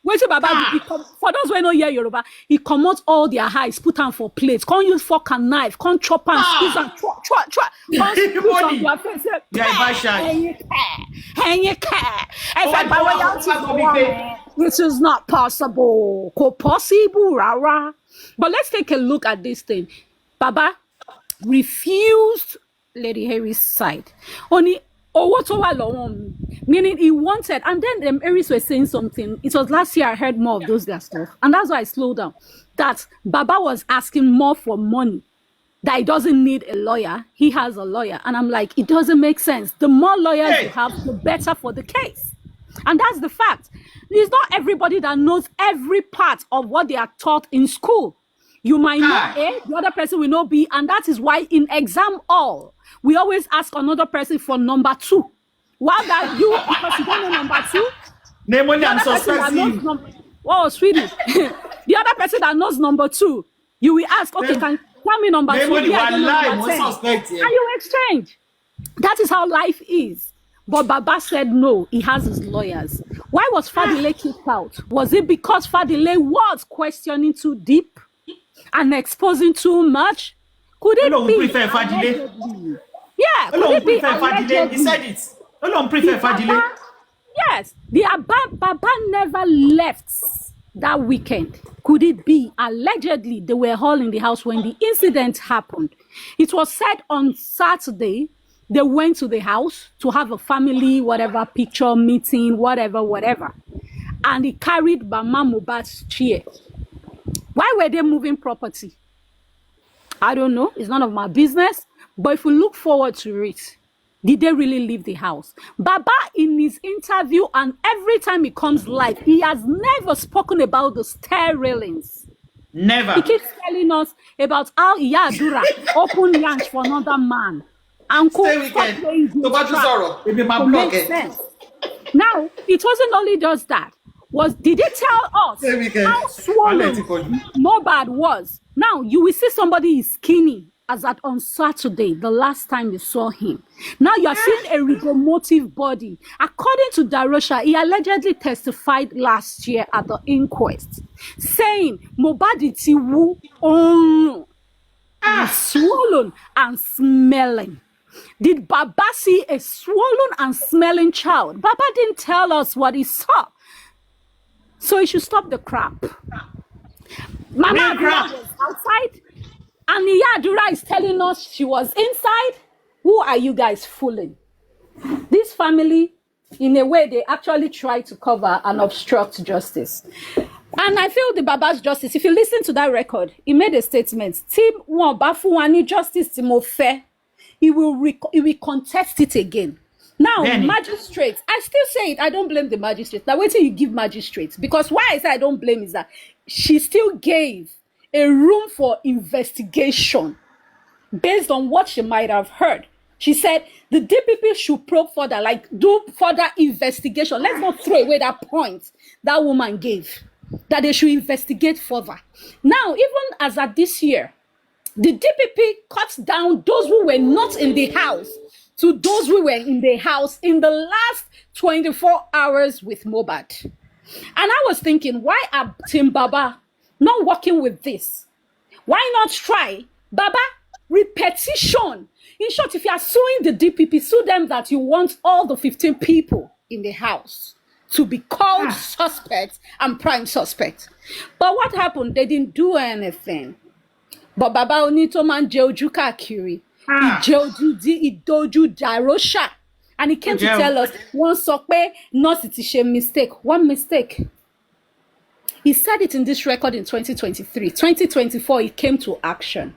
Wait till Baba for those who don't hear Yoruba, he commotes all their eyes, put them for plates, can't use fork and knife, can't chop and squeeze and can't put on their face. This is not possible. But let's take a look at this thing. Baba refused Lady Harry's side. Only meaning he wanted, and then Aries were saying something. It was last year I heard more of those their stuff, and that's why I slowed down. That Baba was asking more for money, that he doesn't need a lawyer, he has a lawyer, and I'm like, it doesn't make sense. The more lawyers you have, the better for the case, and that's the fact. It's not everybody that knows every part of what they are taught in school. You might know A, the other person will know B, and that is why in exam hall, we always ask another person for number 2. While that you, because you don't know number 2, name only I'm suspecting. Oh, sweetie. The other person that knows number 2, you will ask, okay, can tell me number 2. And you exchange. That is how life is. But Baba said no, he has his lawyers. Why was Fadile kicked out? Was it because Fadile was questioning too deep and exposing too much? Could it be? Yeah, could it be? He said it. Prefer Fadile. Yes, the Baba never left that weekend. Could it be? Allegedly, they were all in the house when the incident happened. It was said on Saturday, they went to the house to have a family, whatever, picture, meeting, whatever. And he carried Mama Mohbad's chair. Why were they moving property? I don't know. It's none of my business. But if we look forward to it, did they really leave the house? Baba, in his interview and every time he comes live, he has never spoken about the stair railings. Never. He keeps telling us about how Iyadura opened yansh for another man. And make sense. Now, it wasn't only just that. Did they tell us how swollen Mohbad was? Now, you will see somebody is skinny as at on Saturday, the last time you saw him. Now you are seeing a regomotive body. According to Darosha, he allegedly testified last year at the inquest, saying Mohbad itiwu swollen and smelling. Did Baba see a swollen and smelling child? Baba didn't tell us what he saw. So he should stop the crap. Mama Adura was outside, and Iyadura is telling us she was inside. Who are you guys fooling? family, in a way, they actually try to cover and obstruct justice. And I feel the Baba's justice, if you listen to that record, he made a statement. Team won Bafuwani justice Timofe. He will contest it again. Now, magistrates, I still say it, I don't blame the magistrates. Now, wait till you give magistrates. Because why I say I don't blame is that she still gave a room for investigation based on what she might have heard. She said the DPP should probe further, like do further investigation. Let's not throw away that point that woman gave, that they should investigate further. Now, even as at this year, the DPP cuts down those who were not in the house to those who were in the house in the last 24 hours with Mohbad. And I was thinking, why are Team Baba not working with this? Why not try, Baba, repetition? In short, if you are suing the DPP, sue them that you want all the 15 people in the house to be called suspects and prime suspects. But what happened? They didn't do anything. But Baba Onito man Jeoju Kakiri, Idoju Darosha. And he came to tell us, one sokpe, not it is a mistake. One mistake. He said it in this record in 2023. 2024, he came to action.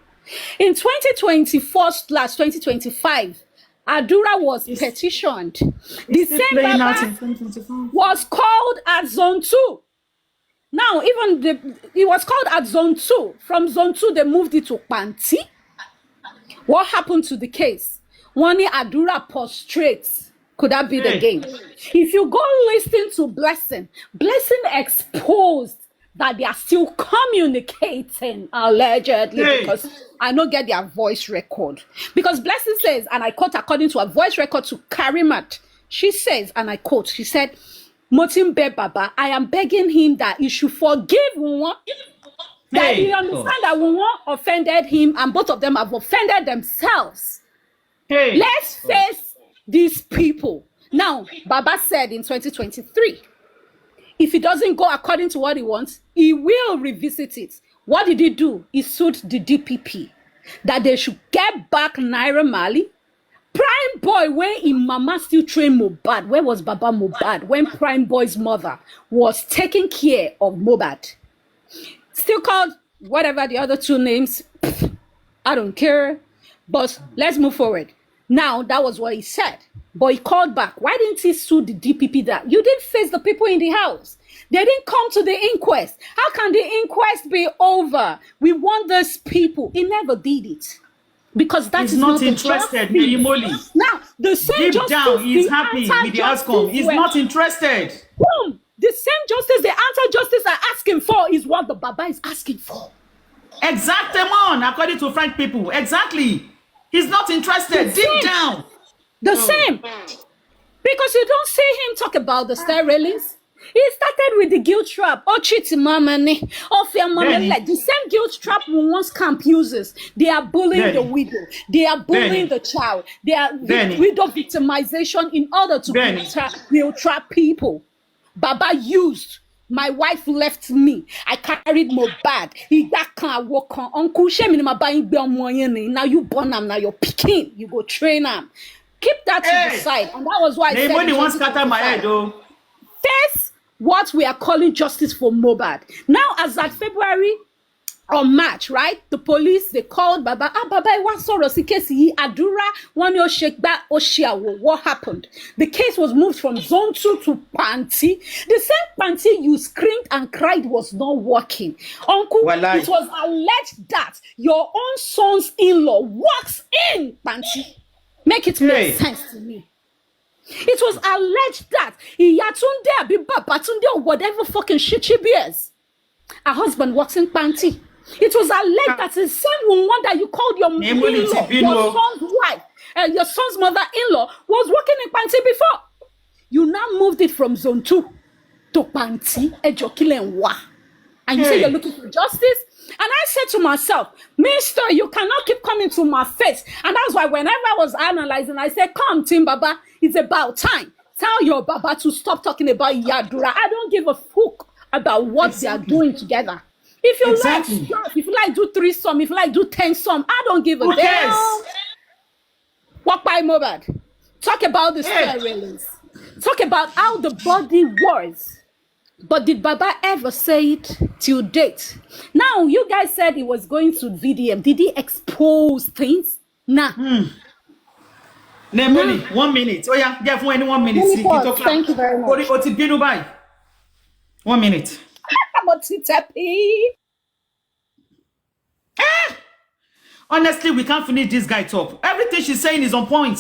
In 2024/2025, Adura was petitioned. The same Baba was called at Zone 2. Now, even it was called at Zone 2. From Zone 2, they moved it to Panti. What happened to the case? One Adura prostrates. Could that be the game? If you go listen to Blessing exposed that they are still communicating allegedly because I don't get their voice record. Because Blessing says, and I quote according to a voice record to Karimat, she says, and I quote, she said, Motimbe Baba, I am begging him that he should forgive Wunwa, that he understand that Wunwa offended him and both of them have offended themselves. Let's face these people. Now, Baba said in 2023, if he doesn't go according to what he wants, he will revisit it. What did he do? He sued the DPP that they should get back Naira Marley. Prime Boy, when in Mama still trained Mohbad, where was Baba Mohbad? When Prime Boy's mother was taking care of Mohbad. Still called whatever the other two names. I don't care. But let's move forward. Now, that was what he said. But he called back. Why didn't he sue the DPP that you didn't face the people in the house? They didn't come to the inquest. How can the inquest be over? We want those people. He never did it. Because that is not interested. Now, the same deep down, he's happy with the outcome. He's not interested. Boom! The same justice, the anti-justice are asking for is what the Baba is asking for. Exactly, man. According to French people. Exactly. He's not interested. Deep down. The same. Because you don't see him talk about the stair railings. He started with the guilt trap. Oh, cheat mama ne. Oh, fear mama. Like the same guilt trap once camp uses. They are bullying the widow. They are bullying the child. They are widow victimization in order to guilt trap people. Baba used. My wife left me. I carried Mohbad. He got can walk on. Uncle Shemi ma buying money. Now you born him. Now you're picking. You go train him. Keep that to the side. And that was why I said. Nobody wants to scatter my head, though. Face what we are calling justice for Mohbad. Now, as at February or March, right? The police, they called Baba. Baba, what sort of case? Adura, one your shake back, Oshiawo. What happened? The case was moved from Zone 2 to Panti. The same Panti you screamed and cried was not working. Uncle, it was alleged that your own son's in-law walks in Panti. Make it make sense to me. It was alleged that Iyatunde Abiba Batunde or whatever fucking shit she bears. Her husband works in Panti. It was alleged that the same woman that you called your in-law, your son's wife, and your son's mother-in-law was working in Panti before. You now moved it from Zone 2 to Panti, Ejokilenwa. And you say you're looking for justice? And I said to myself, Mister, you cannot keep coming to my face. And that's why whenever I was analyzing, I said, come, Tim Baba, it's about time. Tell your Baba to stop talking about Yadura. I don't give a fuck about what they are doing together. If you like stuff, if you like do 3 if you like do 10 I don't give a damn. Walk by Mohbad. Talk about the stair railings. Talk about how the body was. But did Baba ever say it till date? Now, you guys said he was going to VDM. Did he expose things? Nah. Nemoli, 1 minute. Oh yeah, give for any 1 minute. Let me pause. Thank you very much. 1 minute. What's it happy? Honestly, we can't finish this guy talk. Everything she's saying is on point.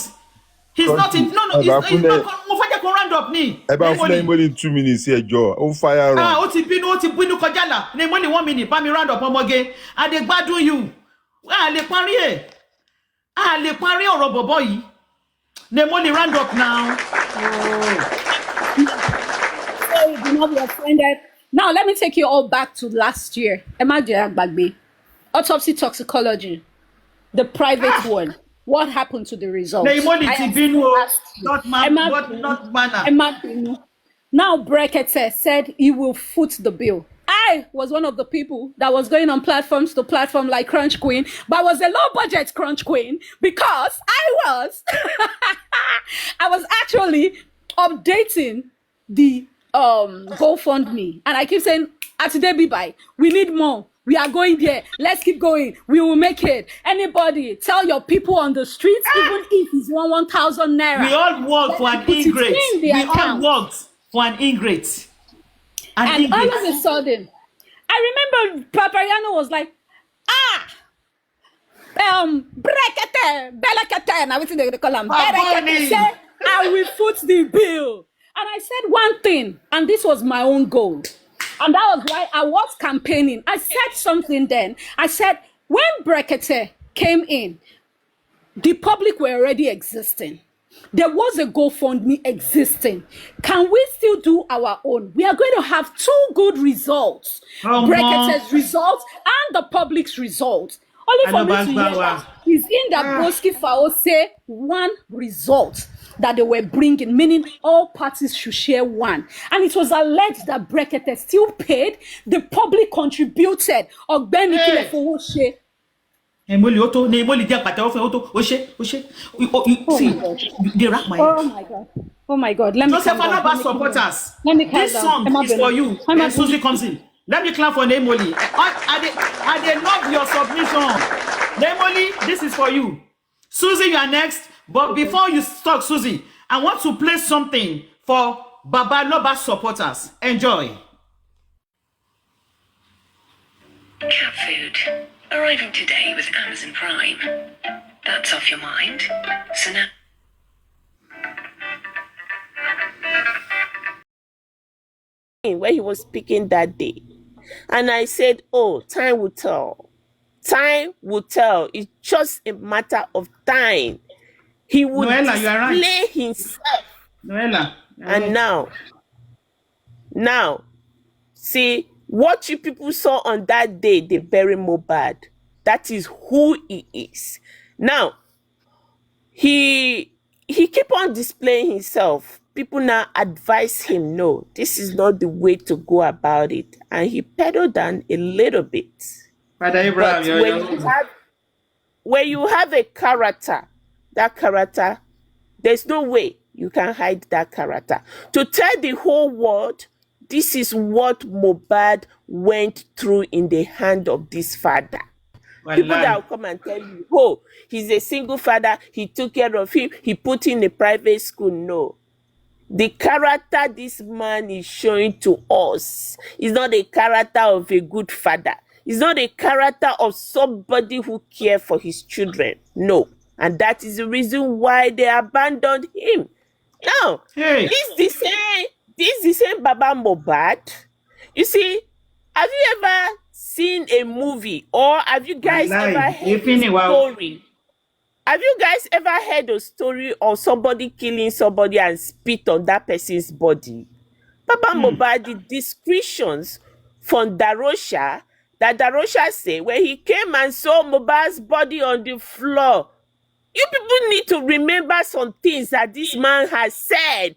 He's not in. No, he's not. Mo fẹ́ jẹ́ kó round up ni. Nemoli in 2 minutes here, Joe. On fire. Ó ti bínú kọjá là. Nemoli 1 minute. Bá mi round up ọmọge. I dey gbádùn you. A lè parí ẹ̀. A lè parí ọ̀rọ̀ bọ̀bọ̀ yìí. Nemoli round up now. Sorry, do not be offended. Now, let me take you all back to last year. Imagine Bagbe. Autopsy toxicology. The private one. What happened to the results? Not manner. Now, Brekete said he will foot the bill. I was one of the people that was going on platforms to platform like Crunch Queen, but I was a low budget Crunch Queen because I was actually updating the GoFundMe, and I keep saying, at today be by, we need more. We are going there. Let's keep going. We will make it. Anybody, tell your people on the streets, even if it's 1,000 naira. We all work for an ingrate. All worked for an ingrate. And all of a sudden, I remember Papariano was like, Brekete, Belakete, now what's they call him? Brekete said, I will foot the bill. And I said one thing, and this was my own goal. And that was why I was campaigning. I said something then. I said, when Brekete came in, the public were already existing. There was a GoFundMe existing. Can we still do our own? We are going to have 2 good results. Brekete's results and the public's results. Only for me to hear that is in that Broski Fao say one result that they were bringing, meaning all parties should share one. And it was alleged that Brekete still paid, the public contributed. Ogbeni Kile Fowo She. Oh my God. Let me Joseph Aloba supporters. This song is for you. And Susie comes in. Let me clap for Nemoli. I love your submission. Nemoli, this is for you. Susie, you are next. But before you talk, Susie, I want to play something for Baba Aloba supporters. Enjoy. Cat food. Arriving today with Amazon Prime. That's off your mind. So now... Where he was speaking that day. And I said, oh, time will tell. Time will tell. It's just a matter of time. He would display himself. And now, see, what you people saw on that day, they bury Mohbad. That is who he is. Now, he keep on displaying himself. People now advise him, no, this is not the way to go about it. And he pedaled down a little bit. Brother Abraham, but when you have a character, that character, there's no way you can hide that character. To tell the whole world, this is what Mohbad went through in the hand of this father. People that will come and tell you, oh, he's a single father, he took care of him, he put him in a private school. No. The character this man is showing to us is not a character of a good father. It's not a character of somebody who cares for his children. No. And that is the reason why they abandoned him. Now, this is the same Baba Mohbad. You see, have you ever seen a movie or have you guys ever heard a story? Have you guys ever heard a story of somebody killing somebody and spit on that person's body? Baba Mohbad, the descriptions from Darosha, that Darosha say when he came and saw Mohbad's body on the floor, you people need to remember some things that this man has said.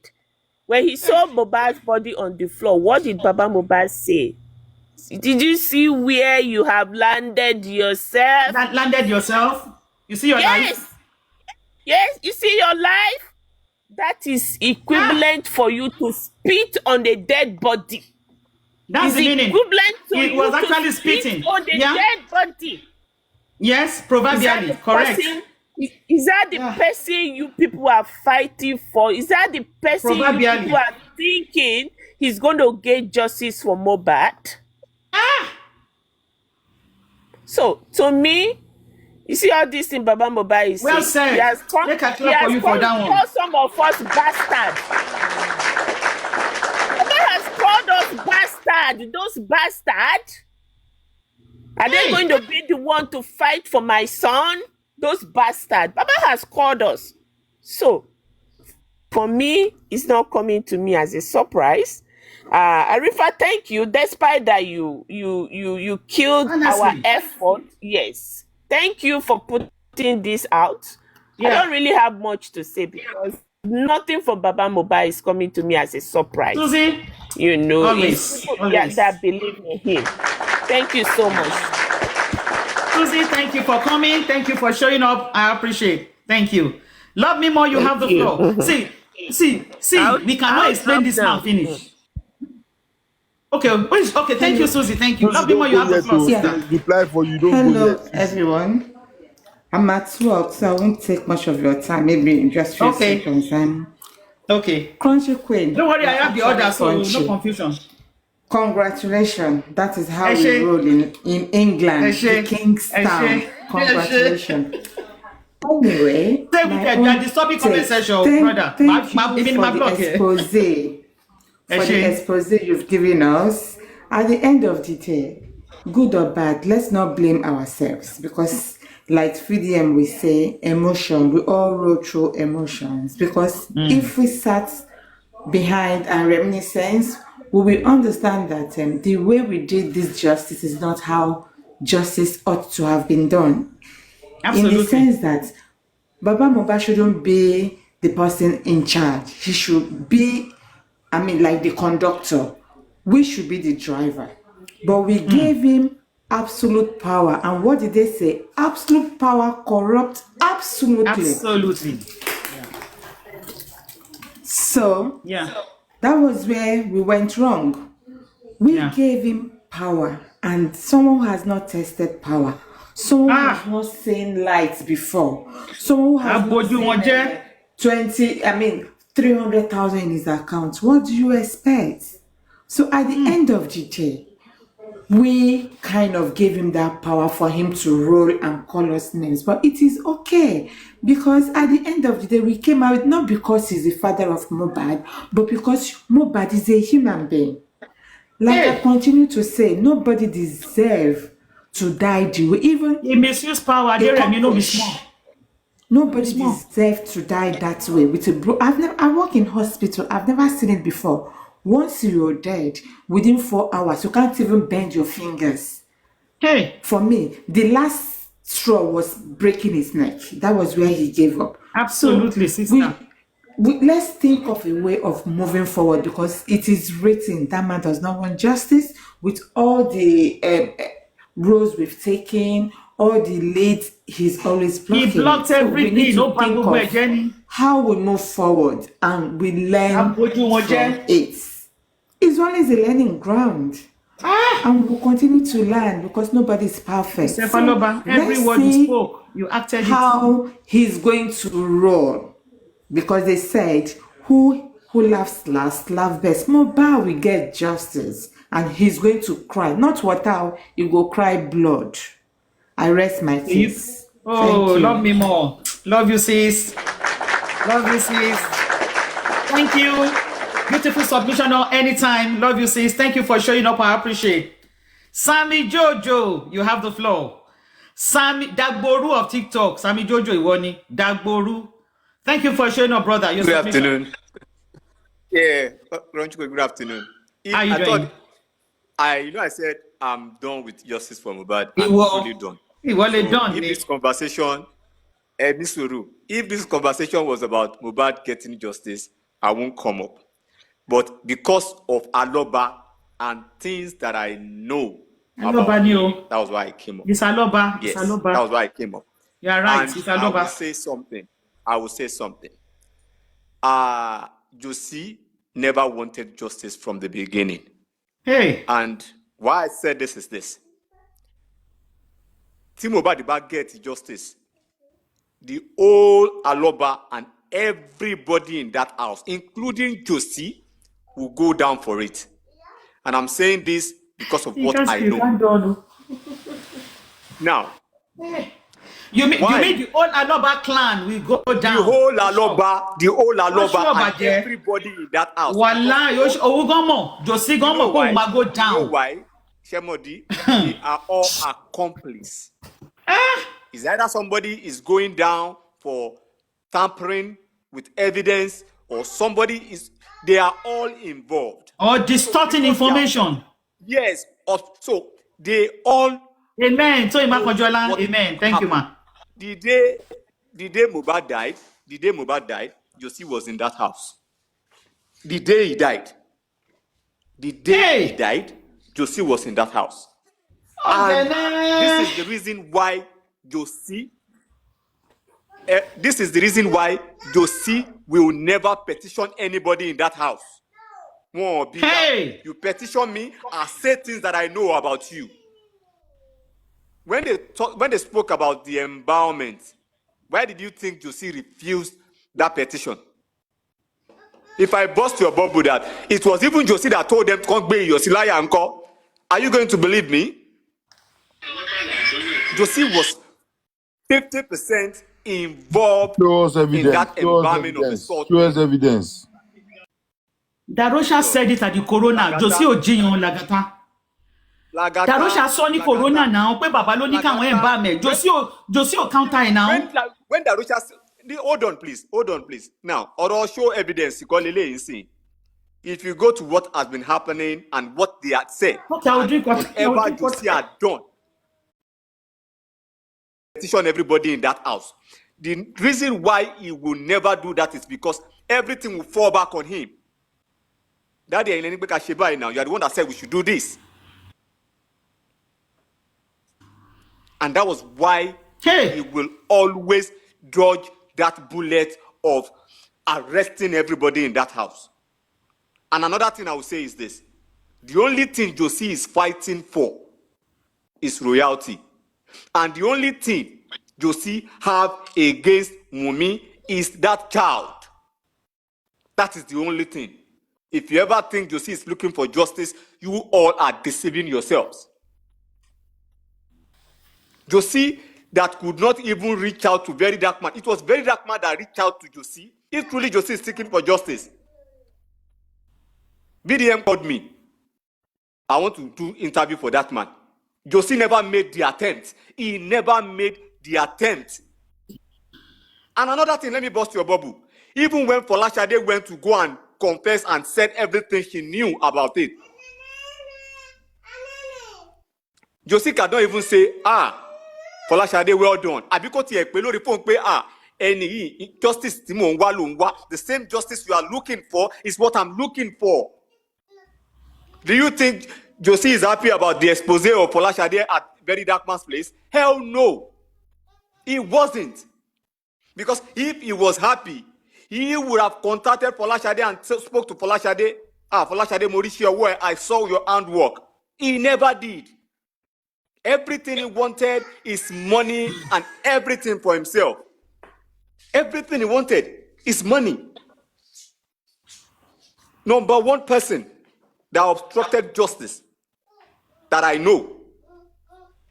When he saw Mohbad's body on the floor, what did Baba Mohbad say? Did you see where you have landed yourself? Landed yourself? You see your life? Yes, you see your life? That is equivalent for you to spit on a dead body. That's It's the meaning. equivalent to It you was to actually spit spitting. on a Yeah. dead body. Yes, Is that proverbially, the correct. person? Is that the Yeah. person you people are fighting for? Is that the person you Proverbially. people are thinking he's going to get justice for Mohbad? So to me, you see all this in Baba Mohbad is Well saying, said. he has Make a clap for you for that one. called some of us bastards. Baba has called us bastard. Those bastards. Are they going to be the one to fight for my son? Those bastards. Baba has called us. So, for me, it's not coming to me as a surprise. Arifa, thank you. Despite that you killed Honestly. our effort. Yes. Thank you for putting this out. I Yeah. don't really have much to say because nothing from Baba Mohbad is coming to me as a surprise. Susie, You know, always, it's people always. that believe in him. Thank you so much. Susie, thank you for coming. Thank you for showing up. I appreciate. Thank you. Love me more. You have the you. floor. See. We cannot explain this now. Finish. Okay. Okay. Thank you, Susie. Thank you. Susie, Love me more. don't You go have the yet. floor, Oh. sister. They reply for you. Don't go Hello, yet. Susie. everyone. I'm at work, so I won't take much of your time. Maybe just few Okay. seconds. Okay. Crunchy Queen. Don't worry. I you're have the actually order, so no crunchy. confusion. Congratulations. That is how we Eshe. roll in England, Eshe. the King's Town. Eshe. Congratulations. Anyway, Stay my with you. own Are disturbing comment take. section, brother. Thank Even you in for my the blog here. expose. For the Eshe. expose you've given us. At the end of the day, good or bad, let's not blame ourselves because, like 3DM we say, emotion, we all roll through emotions. Because if we sat behind and reminiscence, we will understand that the way we did this justice is not how justice ought to have been done. Absolutely. In the sense that Baba Mohbad shouldn't be the person in charge. He should be, like the conductor. We should be the driver. But we gave him absolute power. And what did they say? Absolute power corrupts absolutely. Absolutely. So, Yeah. that was where we went wrong. We gave him power. And someone who has not tested power. Someone who has not seen light before. Someone who has not seen 300,000 in his account. What do you expect? So at the end of the day, we kind of gave him that power for him to roll and call us names. But it is okay. Because at the end of the day, we came out not because he's the father of Mohbad, but because Mohbad is a human being. Like I continue to say, nobody deserves to die the way. Even he misused power. Nobody deserves to die that way with a bro. I work in hospital. I've never seen it before. Once you're dead, within 4 hours, you can't even bend your fingers. Hey, for me, the last straw was breaking his neck. That was where he gave up. Absolutely, so sister. Let's think of a way of moving forward because it is written that man does not want justice. With all the roads we've taken, all the leads he's always blocking. He blocked everything. We need to No think of how we move forward and we learn from it. It's always a learning ground. And we'll continue to learn because nobody is perfect. So, Aloba, every word you spoke, you acted how he's going to roll. Because they said, who laughs last, laugh best. Mohbad will get justice. And he's going to cry. Not water, he will cry blood. I rest my case. Oh, love me more. Love you, sis. Love you, sis. Thank you. Beautiful submission on anytime. Love you, sis. Thank you for showing up. I appreciate. Sammy Jojo, you have the floor. Sammy Dagboru of TikTok. Sammy Jojo Iwoni. Dagboru. Thank you for showing up, brother. Good afternoon. Yeah, good afternoon. How you doing? I said I'm done with justice for Mohbad. I'm really done. If this conversation was about Mohbad getting justice, I won't come up. But because of Aloba and things that I know about him, that was why I came up. It's Aloba. Yes, it's Aloba. That was why I came up. You are right. And it's Aloba. I will say something. Josie never wanted justice from the beginning. Hey. And why I said this is this. Timobadiba gets justice. The whole Aloba and everybody in that house, including Josie, will go down for it. And I'm saying this because of what I know. Now, you mean the whole Aloba clan will go down? The whole Aloba, and everybody in that house. Josie Gomo go down. You know why? Shemodi, they are all accomplices. Is either somebody is going down for tampering with evidence, or they are all involved. Or distorting information. Yes. So they all. Amen. So amen. Thank you, man. The day Mohbad died, Josie was in that house. The day he died, Josie was in that house. And this is the reason why Josie will never petition anybody in that house. You petition me, I say things that I know about you. When they spoke about the embalmment, why did you think Josie refused that petition? If I bust your bubble that it was even Josie that told them to come back your Silaya uncle, are you going to believe me? Josie was 50% involved in that embalming of the salt. Show us evidence. Darosha said it at the corona. Josie Ojiyan Lagata. Darosha saw the corona now. Pe baba lo ni kan embalmment. Josie o counter now. When Darosha, hold on please. Now, or show evidence. If you go to what has been happening and what they had said, whatever Josie had done, petition everybody in that house. The reason why he will never do that is because everything will fall back on him. Daddy, now you are the one that said we should do this, and that was why he will always dodge that bullet of arresting everybody in that house. And another thing I will say is this: the only thing Josie is fighting for is royalty. And the only thing Josie have against Mumi is that child. That is the only thing. If you ever think Josie is looking for justice, you all are deceiving yourselves. Josie that could not even reach out to Very Dark Man. It was Very Dark Man that reached out to Josie. If truly Josie is seeking for justice, BDM called me. I want to do interview for that man. Josie never made the attempt. He never made the attempt. And another thing, let me bust your bubble. Even when Folashade went to go and confess and said everything she knew about it, Josie cannot even say, Folashade, well done. Justice, the same justice you are looking for is what I'm looking for. Do you think Josie is happy about the expose of Folashade at Very Dark Man's place? Hell no. He wasn't. Because if he was happy, he would have contacted Folashade and spoke to Folashade. Folashade Mauricio, where I saw your handwork. He never did. Everything he wanted is money and everything for himself. Everything he wanted is money. Number one person that obstructed justice that I know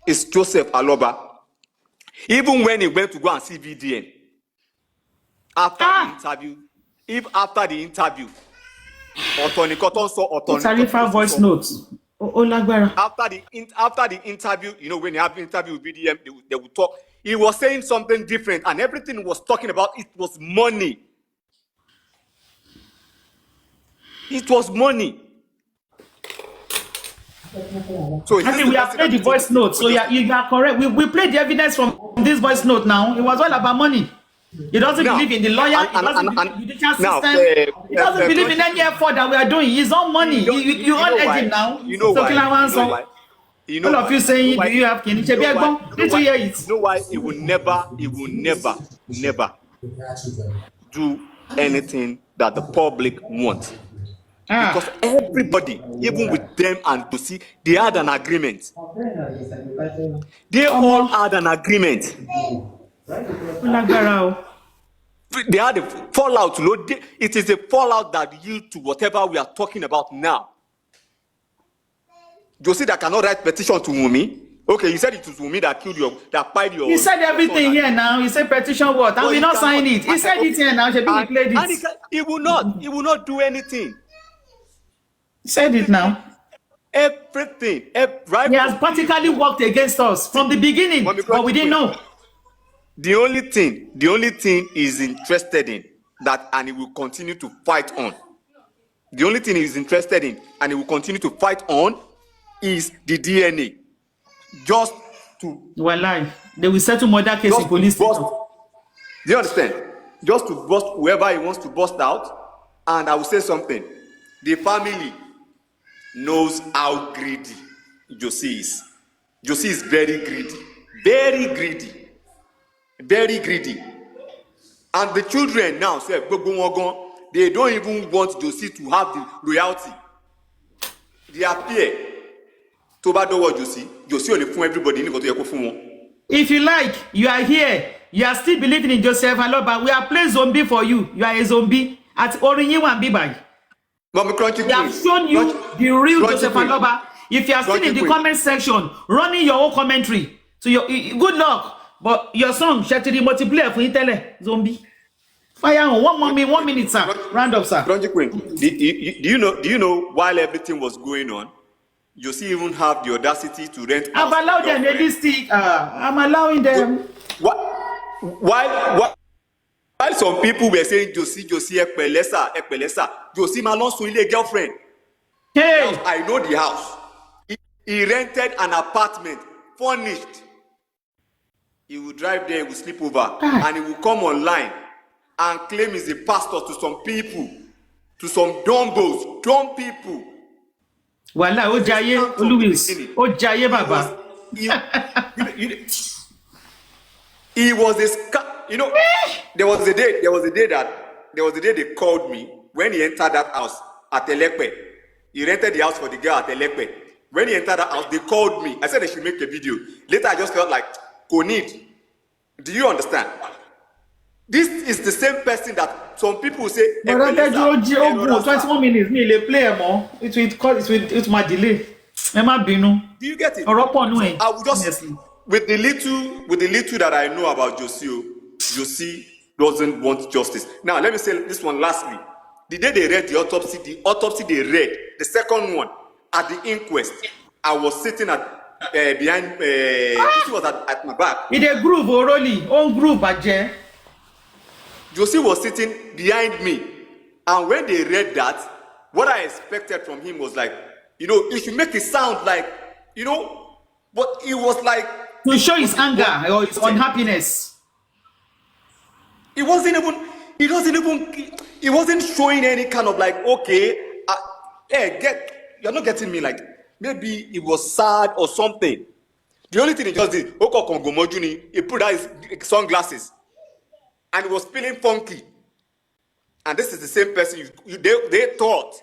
is Joseph Aloba. Even when he went to go and see VDN, after the interview, voice notes. After the interview, when you have an interview with VDM, they will talk. He was saying something different, and everything he was talking about, it was money. It was money. So I think we have played the voice note. So you are correct. We played the evidence from this voice note now. It was all about money. He doesn't believe in the lawyer. He doesn't believe in the judicial system. He doesn't believe in any effort that we are doing. His own money. You all edge him now. You know why? All of you saying, do you have Kenny? You know why he will never do anything that the public wants. Because everybody, even with them and Josie, they had an agreement. They all had an agreement. They had a fallout. It is a fallout that yields to whatever we are talking about now. Josie that cannot write petition to Wumi. Okay, you said it was Wumi that killed that pied your. He said everything here now. He said petition what? And we not sign it. He said it here now. He played it. He will not do anything. He said it now. Everything. He has practically worked against us from the beginning, but we didn't know. The only thing he's interested in that, and he will continue to fight on. The only thing he's interested in, and he will continue to fight on, is the DNA. Just to they will settle murder case in police station. Do you understand? Just to bust whoever he wants to bust out. And I will say something. The family knows how greedy Josie is. Josie is very greedy. Very greedy. Very greedy. And the children now say, they don't even want Josie to have the royalty. They appear. Josie only for everybody. If you like, you are here. You are still believing in Joseph Aloba. We are playing zombie for you. You are a zombie at Orinyi Wambibai. We have shown you the real Joseph Aloba. If you are still in the comment section, running your own commentary, so good luck. But your song, Shetiri multiplayer for Intele zombie. Fire on 1 minute, sir. Round up, sir. Do you know while everything was going on, Josie even have the audacity to rent. I'm allowing them. I'm allowing them. While some people were saying Josie Ekpelesa, Josie Malon Sunile girlfriend. Hey, now, I know the house. He rented an apartment, furnished. He will drive there, he will sleep over, and he will come online and claim he's a pastor to some people, to some dumb people. Wala Ojaye Louis. Ojaye Baba. He was a there was a day they called me when he entered that house at Elepe. He rented the house for the girl at Elepe. When he entered that house, they called me. I said they should make a video. Later I just felt like Konid. Do you understand? This is the same person that some people say. But I tell you, 21 minutes, me le play more. It my delay. Do you get it? I will just with the little that I know about Josie doesn't want justice. Now let me say this one lastly. The day they read the autopsy they read, the second one at the inquest, I was sitting at behind. Josie was at my back. In a groove, Oroli, on groove, Baje. Josie was sitting behind me, and when they read that, what I expected from him was like, he should make it sound like, but it was like to show his anger or his unhappiness. He wasn't showing any kind of like, okay, you're not getting me, like maybe he was sad or something. The only thing he just did, he put out his sunglasses. And it was feeling funky. And this is the same person they thought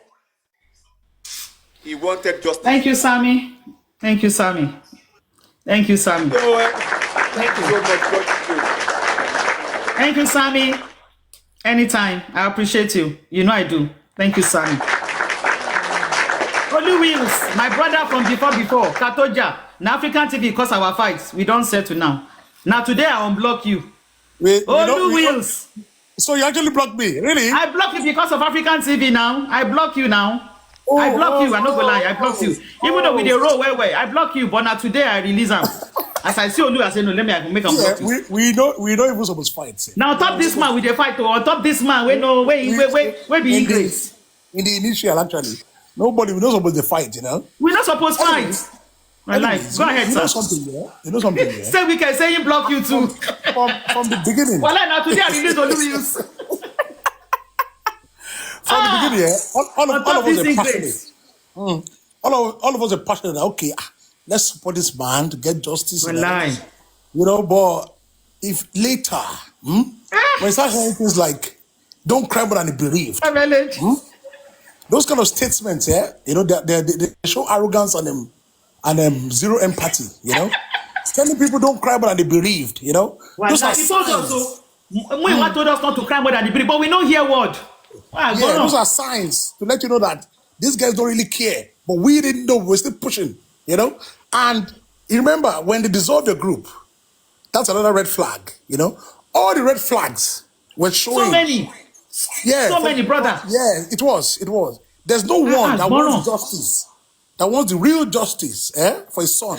he wanted justice. Thank you, Sammy. Thank you, Sammy. Thank you, Sammy. Thank you so much. Thank you, Sammy. Anytime. I appreciate you. You know I do. Thank you, Sammy. Oli Wills, my brother from before, Katoja, in African TV, because our fights, we don't settle now. Now today I unblock you. Wills. So you actually blocked me, really? I block you because of African TV now. I block you now. I block you. I'm not gonna lie. I block you. Even though we dey roll well, I block you. But now today I release them. As I see Olu, I say no. Let me make them block you. We don't even supposed to fight. Now on top this man with the fight. On top this man, where be English. In the initial, actually, we're not supposed to fight. We're not supposed to fight. My life. Go ahead, sir. You know something, yeah? Say we can say him block you too. From the beginning. Well, now today I release Olu. From the beginning, yeah, all of us are passionate. All of us are passionate. Okay, let's support this man to get justice. But if later, when I start hearing things like don't cry more than they bereaved. Those kind of statements, yeah, they show arrogance on them and zero empathy, Telling people don't cry more than they bereaved, Well, Those are he told us signs. so. Muiwa told us not to cry more than the bereaved, but we don't hear word. Yeah, those are signs to let you know that these guys don't really care. But we didn't know, we're still pushing, And you remember when they dissolved the group, that's another red flag, All the red flags were showing. So many. Yeah. So many, brother. Yeah, it was. There's no one that wants justice, that wants the real justice, for his son,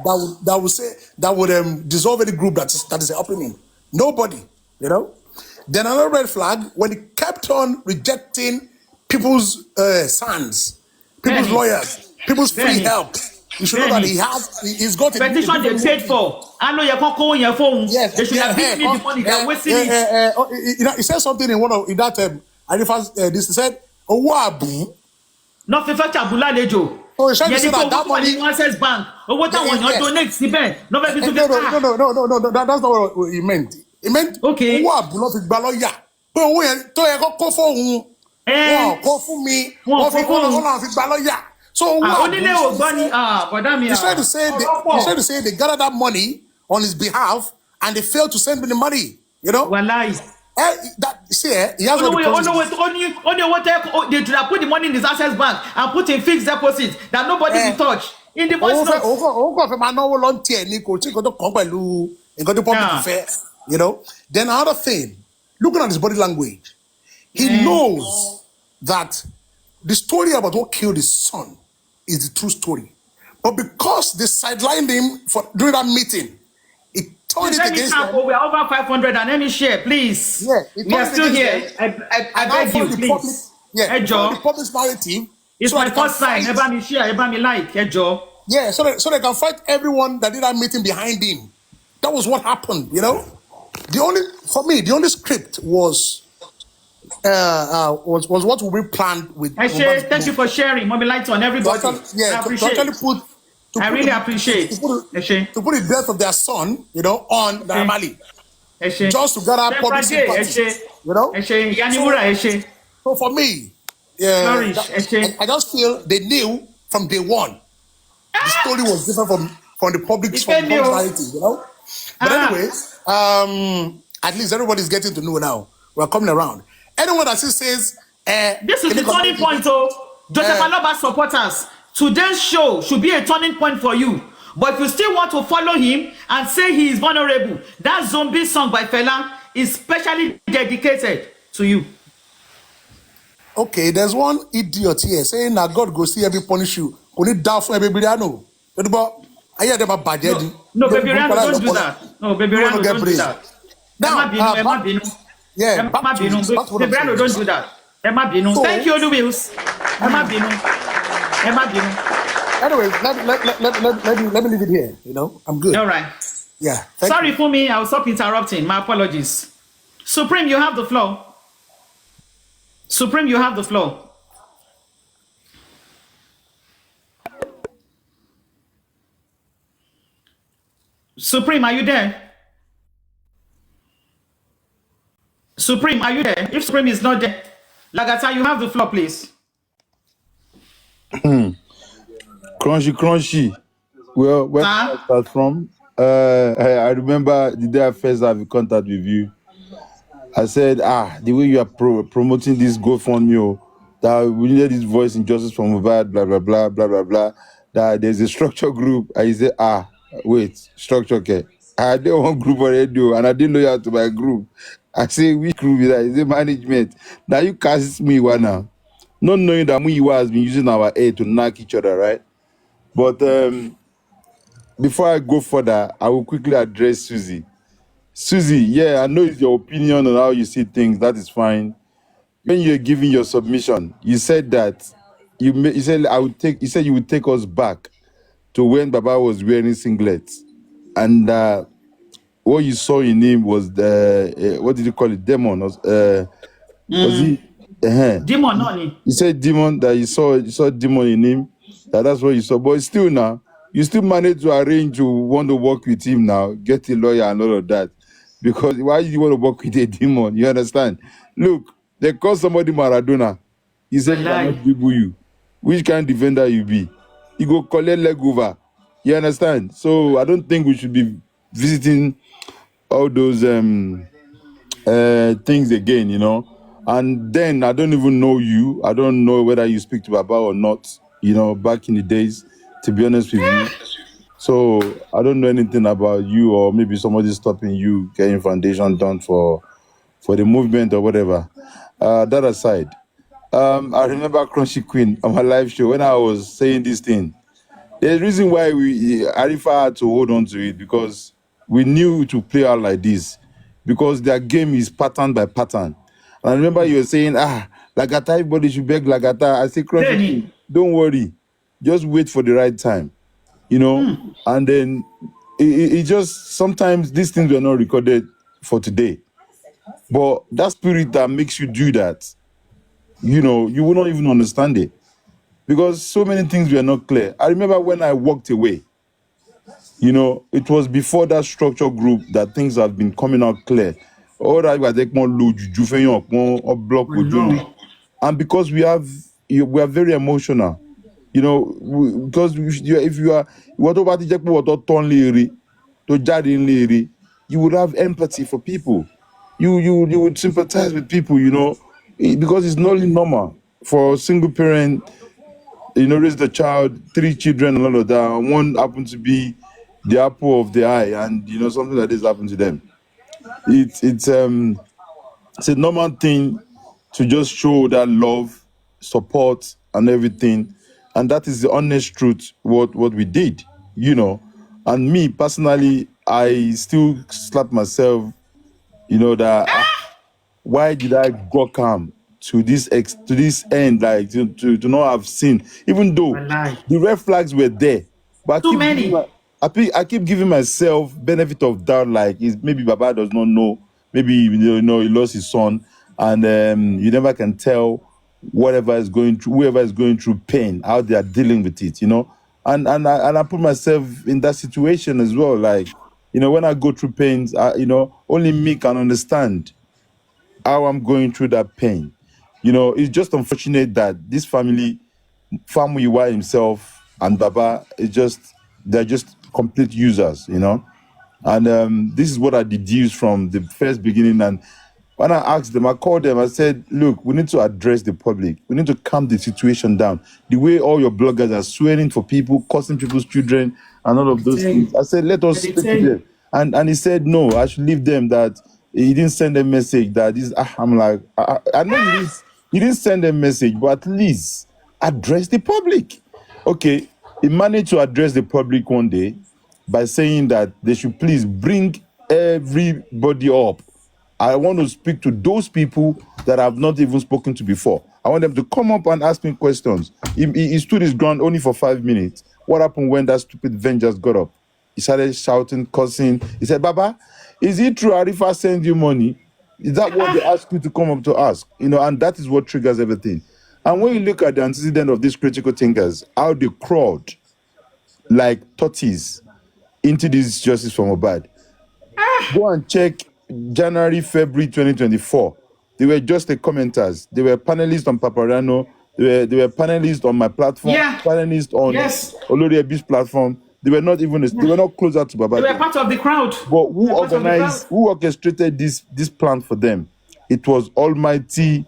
that would dissolve any group that is helping him. Nobody, Then another red flag when he kept on rejecting people's sons, people's lawyers, people's free help. You should know that he's got a petition they paid for. I know you can't call your phone. Yes, they should have given me the money. They're wasting it. He said something in that this he said, "Oh, not for fetch abula lejo." Oh, he's trying to say that money. Access Bank. Oh, what I want you donate Siben. No, that's not what he meant. He meant okay. Owó àbúlọ́ fi gba lọ́ọ̀yà. Pé owó yẹn tó yẹ kó fóun. Wọ́n kó fún mi. Wọ́n fi gba lọ́ọ̀yà. So he's trying to say they gathered that money on his behalf and they failed to send me the money. Wallahi. He has only what they should have put the money in his access bank and put in fixed deposit that nobody will touch. In the voice notes. Then another thing, looking at his body language, he knows that the story about what killed his son is the true story. But because they sidelined him during that meeting, it turned it against them. We're over 500 and let me share, please. Yeah, we are still here. I beg you, please. The public narrative. It's my first time. Ever me share, ever me like, Yeah, so they can fight everyone that did that meeting behind him. That was what happened, The only script was what we planned with. Thank you for sharing. Mommy lights on everybody. I really appreciate. To put the death of their son, on Naramali. Just to get our public sympathy. So for me, I just feel they knew from day one. The story was different from the public's narrative, But anyway, at least everybody's getting to know now. We're coming around. Anyone that still says this is the turning point, Joseph Aloba supporters. Today's show should be a turning point for you. But if you still want to follow him and say he is vulnerable, that zombie song by Fela is specially dedicated to you. Okay, there's one idiot here saying that God go see every punish you. Only down for everybody I know. I hear them about bad. No, baby Rano, don't do that. No, baby Rano, don't do that. Now, baby Rano, don't do that. Thank you, Louis. Anyway, let me leave it here. I'm good. All right. Yeah. Sorry for me. I'll stop interrupting. My apologies. Supreme, you have the floor. Supreme, you have the floor. Supreme, are you there? Supreme, are you there? If Supreme is not there, Lagata, you have the floor, please. Crunchy. Well, where did I start from? I remember the day I first have contact with you. I said, the way you are promoting this GoFundMe, that we needed this voice in justice from Mohbad, blah, blah, blah, blah, blah, blah, that there's a structure group. I said, wait, structure, okay. I did one group already, and I didn't loyal to my group. I say, which group is that? Is it management? Now you cast me one now. Not knowing that Muiwa has been using our aid to knock each other, right? But before I go further, I will quickly address Susie. Susie, yeah, I know it's your opinion on how you see things. That is fine. When you're giving your submission, you said that you said you would take us back to when Baba was wearing singlets, and what you saw in him was the what did you call it? Demon? Was he? Demon, no. You said demon, that you saw demon in him. That's what you saw. But still now, you still manage to arrange to want to work with him now, get a lawyer and all of that. Because why do you want to work with a demon? You understand? Look, They call somebody Maradona. He said he Wallahi. cannot dribble you. Which kind of defender you be? You go collect leg over. You understand? So I don't think we should be visiting all those things again, you know. And then I don't even know you. I don't know whether you speak to Baba or not, you know, back in the days, to be honest with you. So I don't know anything about you, or maybe somebody stopping you getting foundation done for the movement or whatever. That aside, I remember Crunchy Queen on my live show when I was saying this thing. There's a reason why Arifa had to hold on to it, because we knew to play out like this, because their game is pattern by pattern. And I remember you were saying, Lagata, everybody should beg Lagata. I say, Crunchy Queen, don't worry, just wait for the right time, you know. And then it just, sometimes these things were not recorded for today, but that spirit that makes you do that, you know, you will not even understand it, because so many things were not clear. I remember when I walked away, you know, it was before that structure group that things have been coming out clear. All right, we are taking more load, you or block with you. And because we are very emotional, you know, because if you are what about the to Jadin, you would have empathy for people. You would sympathize with people, you know, because it's not normal for a single parent, you know, raise the child, 3 children, and all of that. One happened to be the apple of the eye, and you know, something like this happened to them. It's a normal thing to just show that love, support, and everything, and that is the honest truth. What we did, you know, and me personally, I still slap myself, you know, that why did I go calm to this end, like to not have seen, even though the red flags were there, but Too many. I keep giving myself benefit of doubt, like maybe Baba does not know, maybe you know he lost his son, and you never can tell whoever is going through pain, how they are dealing with it, you know, and I put myself in that situation as well, like, you know, when I go through pains, you know, only me can understand how I'm going through that pain. You know, it's just unfortunate that this family, Famuyiwa himself and Baba, they're just complete users, you know. And this is what I deduced from the first beginning. And when I asked them, I called them, I said, look, we need to address the public. We need to calm the situation down. The way all your bloggers are swearing for people, cursing people's children, and all of those things. I said, let us speak to them. And he said, no, I should leave them, that he didn't send a message that this. I'm like, I know he didn't send a message, but at least address the public. Okay, he managed to address the public one day by saying that they should please bring everybody up. I want to speak to those people that I've not even spoken to before. I want them to come up and ask me questions. He stood his ground only for 5 minutes. What happened when that stupid Avengers got up? He started shouting, cursing. He said, Baba, is it true Arifa send you money? Is that what they ask you to come up to ask? You know, and that is what triggers everything. And when you look at the antecedent of these critical thinkers, how they crawled like tortoises into this justice for Mohbad. Go and check January, February 2024. They were just the commenters. They were panelists on Paparano. They were panelists on my platform. Panelists on Olori Ebi's platform. They were not even. They were not closer to Baba. They were part of the crowd. But who orchestrated this plan for them? It was Almighty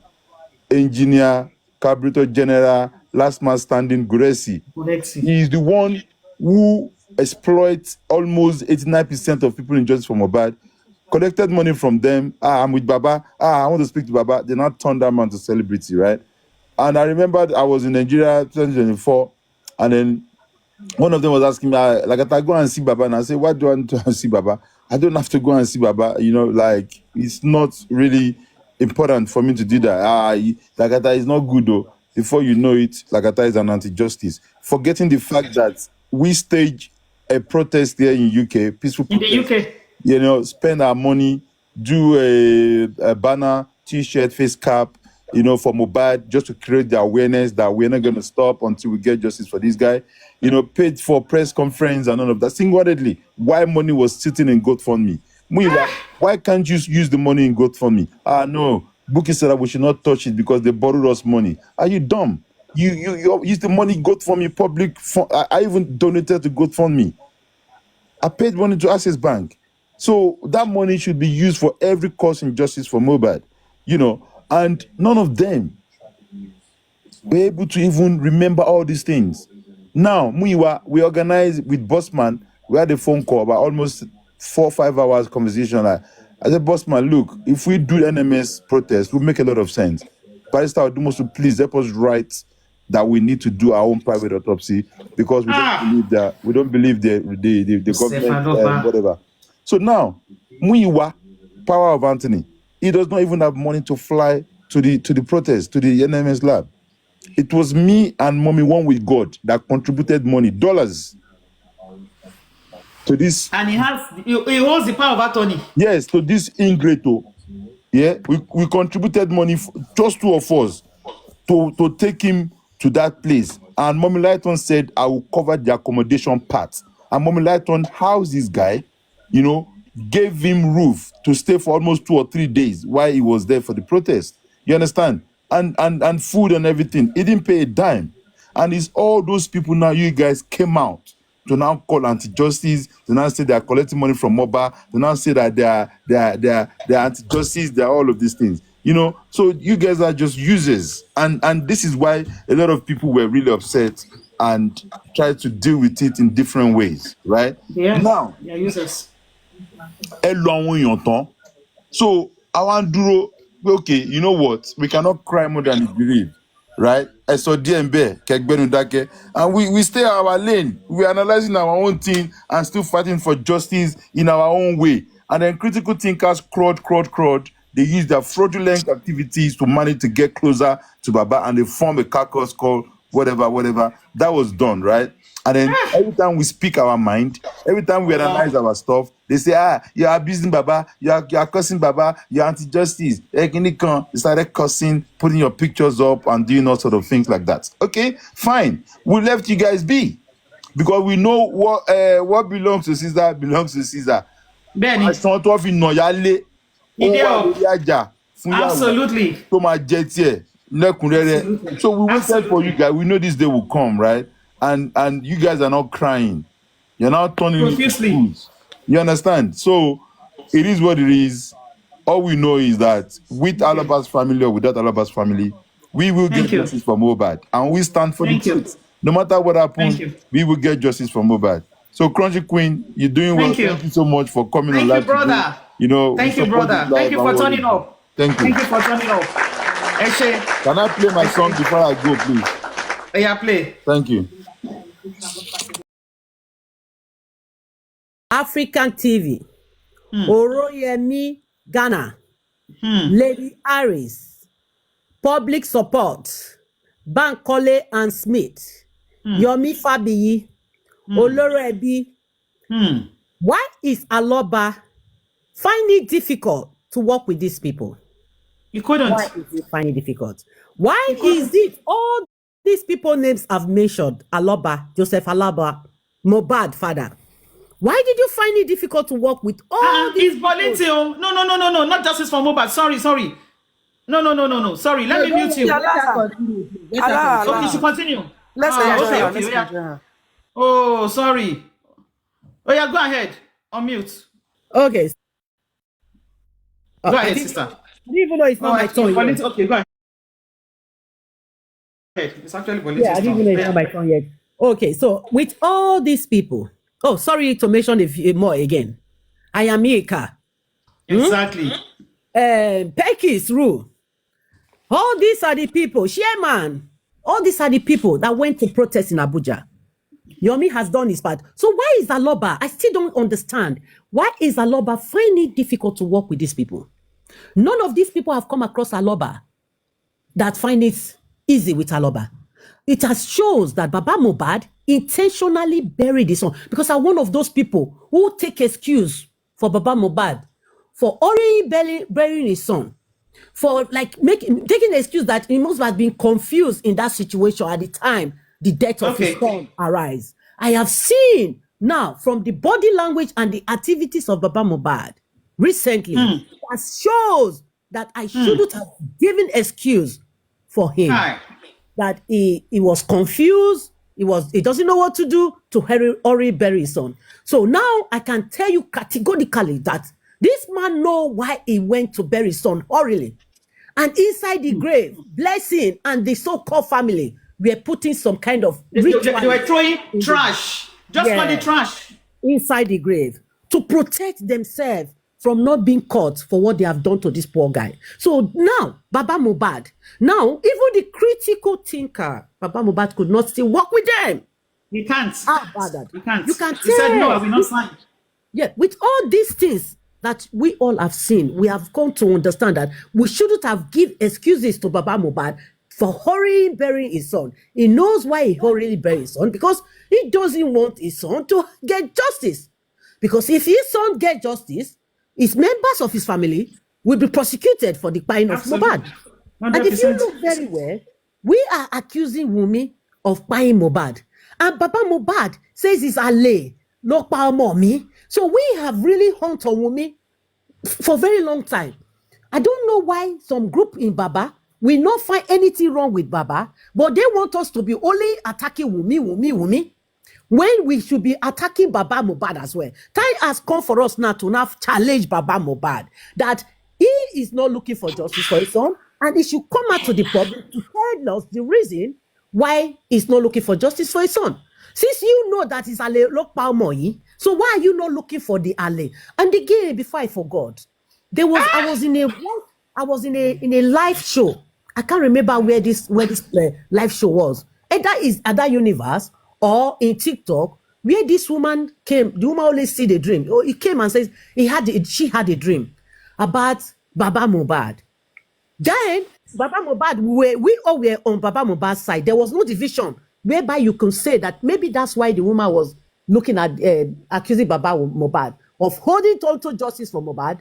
Engineer, Carburetor General, Last Man Standing, Guresi. He is the one who exploits almost 89% of people in justice for Mohbad, collected money from them. I'm with Baba. I want to speak to Baba. They now turned that man to celebrity, right? And I remember I was in Nigeria 2024, and then one of them was asking me, like, I go and see Baba, and I say, why do I need to see Baba? I don't have to go and see Baba. You know, like, it's not really important for me to do that. Lagata is not good though. Before you know it, Lagata is an anti-justice. Forgetting the fact that we stage a protest here in UK, peaceful protest. In the UK. You know, spend our money, do a banner, T-shirt, face cap, you know, for Mohbad, just to create the awareness that we're not going to stop until we get justice for this guy. You know, paid for press conference and all of that. Single-handedly, why money was sitting in GoFundMe. Why can't you use the money in GoFundMe? No, Bukky said that we should not touch it because they borrowed us money. Are you dumb? You use the money GoFundMe public. I even donated to GoFundMe. I paid money to Access Bank. So that money should be used for every cause and justice for Mohbad, and none of them were able to even remember all these things. Now, Muiwa, we organized with Bossman. We had a phone call about almost 4 or 5 hours conversation. I said, Bossman, look, if we do NMS protest, we'll make a lot of sense. Barrister Odumosu, please help us write that we need to do our own private autopsy because we don't believe the government, whatever. So now, Muiwa, power of Anthony, he does not even have money to fly to the protest, to the NMS lab. It was me and Mommy One with God that contributed money, dollars, to this. And he holds the power of attorney. Yes, to this ingrato. Yeah, we contributed money, just 2 of us, to take him to that place. And Mommy Lighton said, I will cover the accommodation part. And Mommy Lighton housed this guy, gave him roof to stay for almost 2 or 3 days while he was there for the protest. You understand? And food and everything. He didn't pay a dime. And it's all those people now, you guys came out to now call anti-justice, to now say they are collecting money from MOBA, to now say that they are anti-justice, they are all of these things. So you guys are just users. And this is why a lot of people were really upset and tried to deal with it in different ways, right? Yeah. Now, yeah, users. So I want Duro, okay, you know what? We cannot cry more than we believe, right? I saw DMB, and we stay our lane. We're analyzing our own thing and still fighting for justice in our own way. And then critical thinkers crowd. They use their fraudulent activities to manage to get closer to Baba, and they form a caucus called whatever. That was done, right? And then every time we speak our mind, every time we analyze our stuff, they say, you are abusing Baba, you are cursing Baba, you are anti-justice. You started cursing, putting your pictures up and doing all sort of things like that. Okay, fine. We left you guys be because we know what belongs to Caesar belongs to Caesar. Benny. Absolutely. So we waited for you guys. We know this day will come, right? And you guys are not crying. You're not turning profusely. You understand? So it is what it is. All we know is that with Aloba's family or without Aloba's family, we will get justice for Mohbad. And we stand for the truth. No matter what happens, we will get justice for Mohbad. So Crunchy Queen, you're doing well. Thank you so much for coming on live. Thank you, brother. Thank you, brother. Thank you for turning up. Thank you. Thank you for turning up. Can I play my song before I go, please? Yeah, play. Thank you. African TV, Oroyemi Ghana, Lady Harris, Public Support, Bankole and Smith, Yomi Fabiyi, Olorebi. Why is Aloba finding it difficult to work with these people? You couldn't. Why is it finding it difficult? Why is it all these people names I've mentioned, Aloba, Joseph Aloba, Mohbad father? Why did you find it difficult to work with all these people? It's Bolitio. No, not justice for Mohbad. Sorry. No. Sorry, let me mute you. Okay, you should continue. Okay. Oh, sorry. Oh, yeah, go ahead. Unmute. Okay. Go ahead, sister. I didn't even know it's not my turn. Okay, go ahead. It's actually Bolitio's I didn't even know it's not my turn yet. Okay, so with all these people, sorry to mention a few more again. I am Ika. Exactly. Pekis rule. All these are the people, Chairman. All these are the people that went to protest in Abuja. Yomi has done his part. So why is Aloba? I still don't understand. Why is Aloba finding it difficult to work with these people? None of these people have come across Aloba that find it easy with Aloba. It has shows that Baba Mohbad intentionally buried his son, because I'm one of those people who take excuse for Baba Mohbad for already burying his son, for taking the excuse that he must have been confused in that situation at the time the death of his son arise. I have seen now from the body language and the activities of Baba Mohbad recently that shows that I shouldn't have given excuse for him. Hi. That he was confused, he doesn't know what to do to hurry bury his son. So now I can tell you categorically that this man know why he went to bury his son hurriedly. And inside the grave, Blessing and the so-called family were putting some kind of They were throwing trash. Just for the trash. Inside the grave to protect themselves from not being caught for what they have done to this poor guy. So now, Baba Mohbad, now even the critical thinker, Baba Mohbad could not still work with them. You can't. How about that? You can't. You can He said, tell. no, I will not sign. Yeah, with all these things that we all have seen, we have come to understand that we shouldn't have given excuses to Baba Mohbad for hurrying burying his son. He knows why he hurriedly buried his son, because he doesn't want his son to get justice. Because if his son gets justice, his members of his family will be prosecuted for the crime of Mohbad. 100%. And if you look very well, we are accusing Wunmi of buying Mohbad. And Baba Mohbad says it's Ale, no power mommy. So we have really hunted Wunmi for a very long time. I don't know why some group in Baba will not find anything wrong with Baba, but they want us to be only attacking Wunmi, when we should be attacking Baba Mohbad as well. Time has come for us now to now challenge Baba Mohbad that he is not looking for justice for his son, and he should come out to the public to tell us the reason why he's not looking for justice for his son. Since you know that it's Ale Lokpa Moyi, so why are you not looking for the Ale? And again, before I forgot, I was in a live show. I can't remember where this live show was. Either is Other Universe or in TikTok, where this woman came. The woman always see the dream. He came and says she had a dream about Baba Mohbad. Then Baba Mohbad, we all were on Baba Mohbad's side. There was no division whereby you can say that maybe that's why the woman was looking at accusing Baba Mohbad of holding on to justice for Mohbad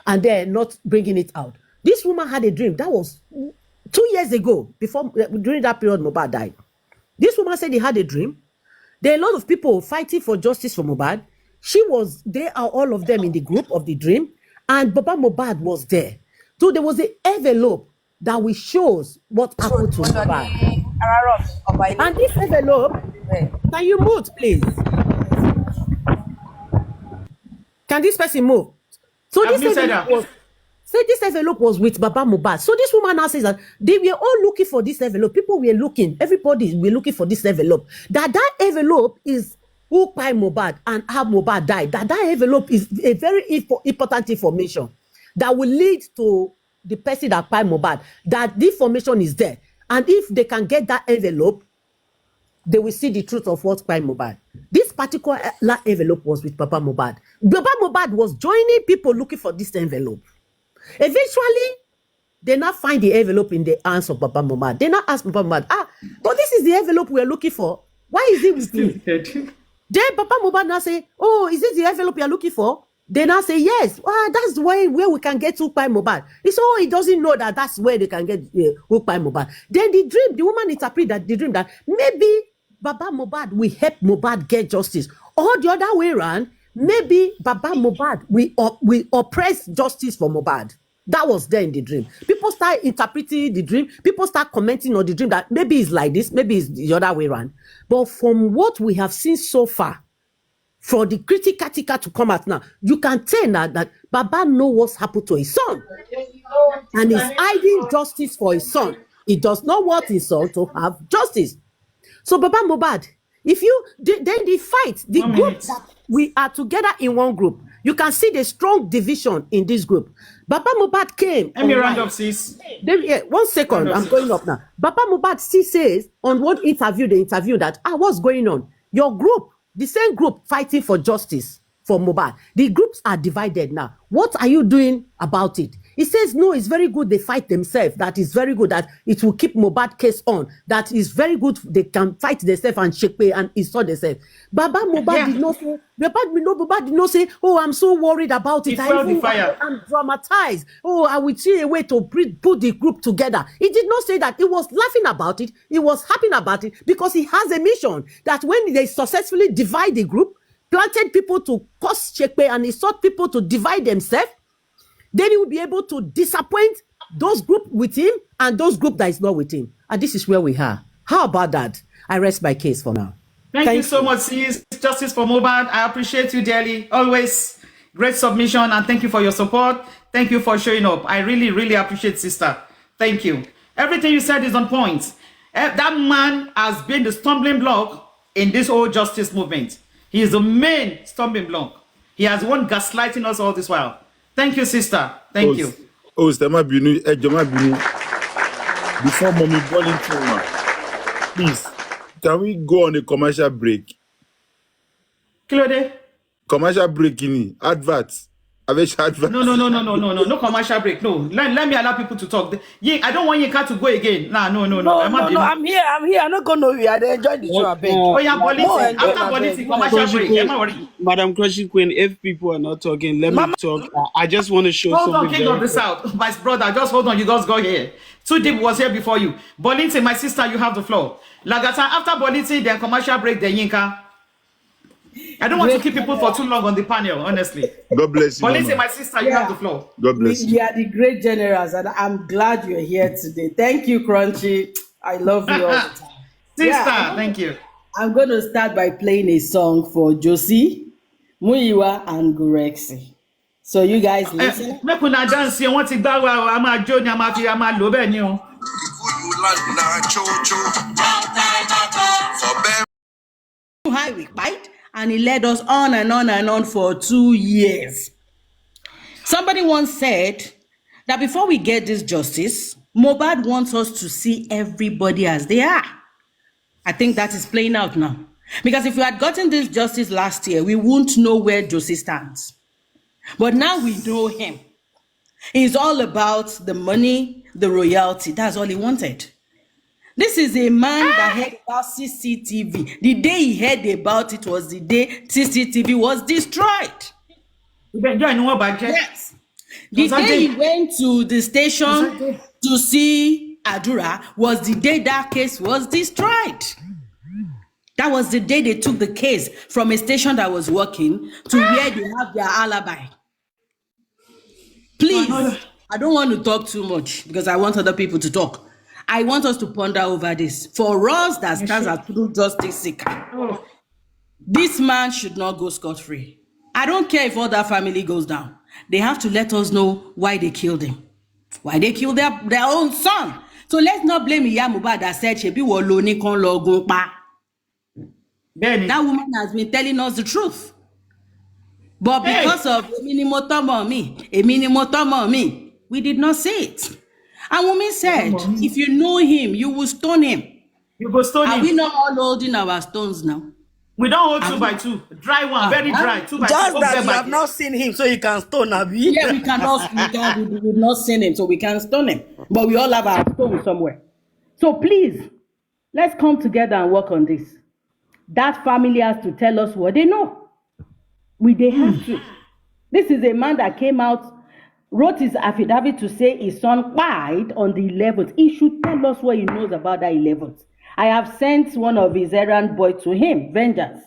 and then not bringing it out. This woman had a dream. That was 2 years ago, during that period Mohbad died. This woman said he had a dream. There are a lot of people fighting for justice for Mohbad. They are all of them in the group of the dream, and Baba Mohbad was there. So there was an envelope that will shows what happened to Mohbad. And this envelope, can you move, please? Can this person move? So this envelope was with Baba Mohbad. So this woman now says that they were all looking for this envelope. People were looking. Everybody were looking for this envelope. That envelope is who by Mohbad and how Mohbad died. That envelope is a very important information that will lead to the person that by Mohbad. That the information is there. And if they can get that envelope, they will see the truth of what by Mohbad. This particular envelope was with Baba Mohbad. Baba Mohbad was joining people looking for this envelope. Eventually, they now find the envelope in the hands of Baba Mohbad. They now ask Baba Mohbad, but this is the envelope we're looking for. Why is it with you? Then Baba Mohbad now say, oh, is this the envelope you're looking for? They now say, yes. That's the way where we can get hooked by Mohbad. It's he doesn't know that that's where they can get hooked by Mohbad. Then the woman interpreted that the dream that maybe Baba Mohbad will help Mohbad get justice. Or the other way around, maybe Baba Mohbad will oppress justice for Mohbad. That was there in the dream. People start interpreting the dream. People start commenting on the dream that maybe it's like this, maybe it's the other way around. But from what we have seen so far, for the critical to come out now, you can tell now that Baba knows what's happened to his son. And he's hiding justice for his son. He does not want his son to have justice. So Baba Mohbad, then the fight, the group that we are together in one group, you can see the strong division in this group. Baba Mohbad came. Let me round up, sis. 1 second, I'm going up now. Baba Mohbad still says on one interview, that, what's going on? Your group, the same group fighting for justice for Mohbad. The groups are divided now. What are you doing about it? He says, no, it's very good they fight themselves. That is very good that it will keep Mohbad case on. That is very good they can fight themselves and shake pay and install themselves. Baba Mohbad did not say, Mohbad did not say, oh, I'm so worried about it. I'm traumatized. Oh, I will see a way to put the group together. He did not say that. He was laughing about it. He was happy about it because he has a mission that when they successfully divide the group, planted people to cause shake pay and he sought people to divide themselves, then he will be able to disappoint those group with him and those group that is not with him. And this is where we are. How about that? I rest my case for now. Thank you so much, sis. Justice for Mohbad. I appreciate you dearly. Always great submission, and thank you for your support. Thank you for showing up. I really, really appreciate, sister. Thank you. Everything you said is on point. That man has been the stumbling block in this whole justice movement. He is the main stumbling block. He has one gaslighting us all this while. Thank you, sister. Thank you. Oh, Stema Binu, Ejoma Binu. Before mommy calling trauma, please, can we go on a commercial break? Claude? Commercial break in adverts. Adverts. No commercial break. No, let me allow people to talk. I don't want Yinka to go again. No. I'm here. I'm not going nowhere. I enjoy the show. Oh yeah, policy. After policy, commercial break. Madam Crunchy Queen, if people are not talking, let me talk. I just want to show something. Hold on, King of the South, my brother. Just hold on. You guys go here. Too Deep was here before you. Bolinti, my sister, you have the floor. Lagata, after Bolinti, then commercial break, then Yinka. I don't want to keep people for too long on the panel, honestly. God bless you. Bolinti, my sister, you have the floor. God bless you. You are the great generals, and I'm glad you're here today. Thank you, Crunchy. I love you all the time. Sister, thank you. I'm going to start by playing a song for Josie, Muyiwa, and Gurexi. So you guys listen. Make una dance here. Want to go? I'm a Johnny. I'm a Lobe. Highway, right? And he led us on and on and on for 2 years. Somebody once said that before we get this justice, Mohbad wants us to see everybody as they are. I think that is playing out now. Because if we had gotten this justice last year, we wouldn't know where Josie stands. But now we know him. It's all about the money, the royalty. That's all he wanted. This is a man that heard about CCTV. The day he heard about it was the day CCTV was destroyed. Yes. The day he went to the station to see Adura was the day that case was destroyed. That was the day they took the case from a station that was working to where they have their alibi. Please, I don't want to talk too much because I want other people to talk. I want us to ponder over this. For us that stands as true justice seeker, this man should not go scot-free. I don't care if all that family goes down. They have to let us know why they killed him. Why they killed their own son. So let's not blame Iya Mohbad that said Shebi wo lo ni kan lo gun pa. That woman has been telling us the truth. But because of me, we did not say it. And woman said, if you know him, you will stone him. You go stone him. Are we not all holding our stones now? We don't hold 2 by 2. Dry one, very dry. 2 by 2. Just that you have not seen him, so you can stone him. Yeah, we cannot. We've not seen him, so we can stone him. But we all have our stone somewhere. So please, let's come together and work on this. That family has to tell us what they know. They have to. This is a man that came out, wrote his affidavit to say his son died on the 11th. He should tell us what he knows about that 11th. I have sent one of his errand boys to him, Vengeance.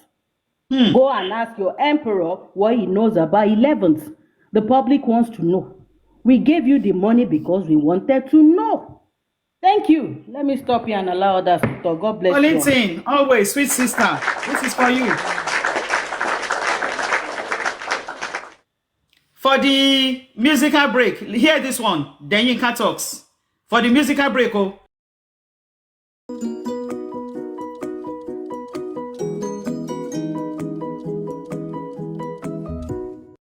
Go and ask your emperor what he knows about 11th. The public wants to know. We gave you the money because we wanted to know. Thank you. Let me stop here and allow others to talk. God bless you. Olintin, always, sweet sister. This is for you. For the musical break, hear this one. Then Yinka talks. For the musical break,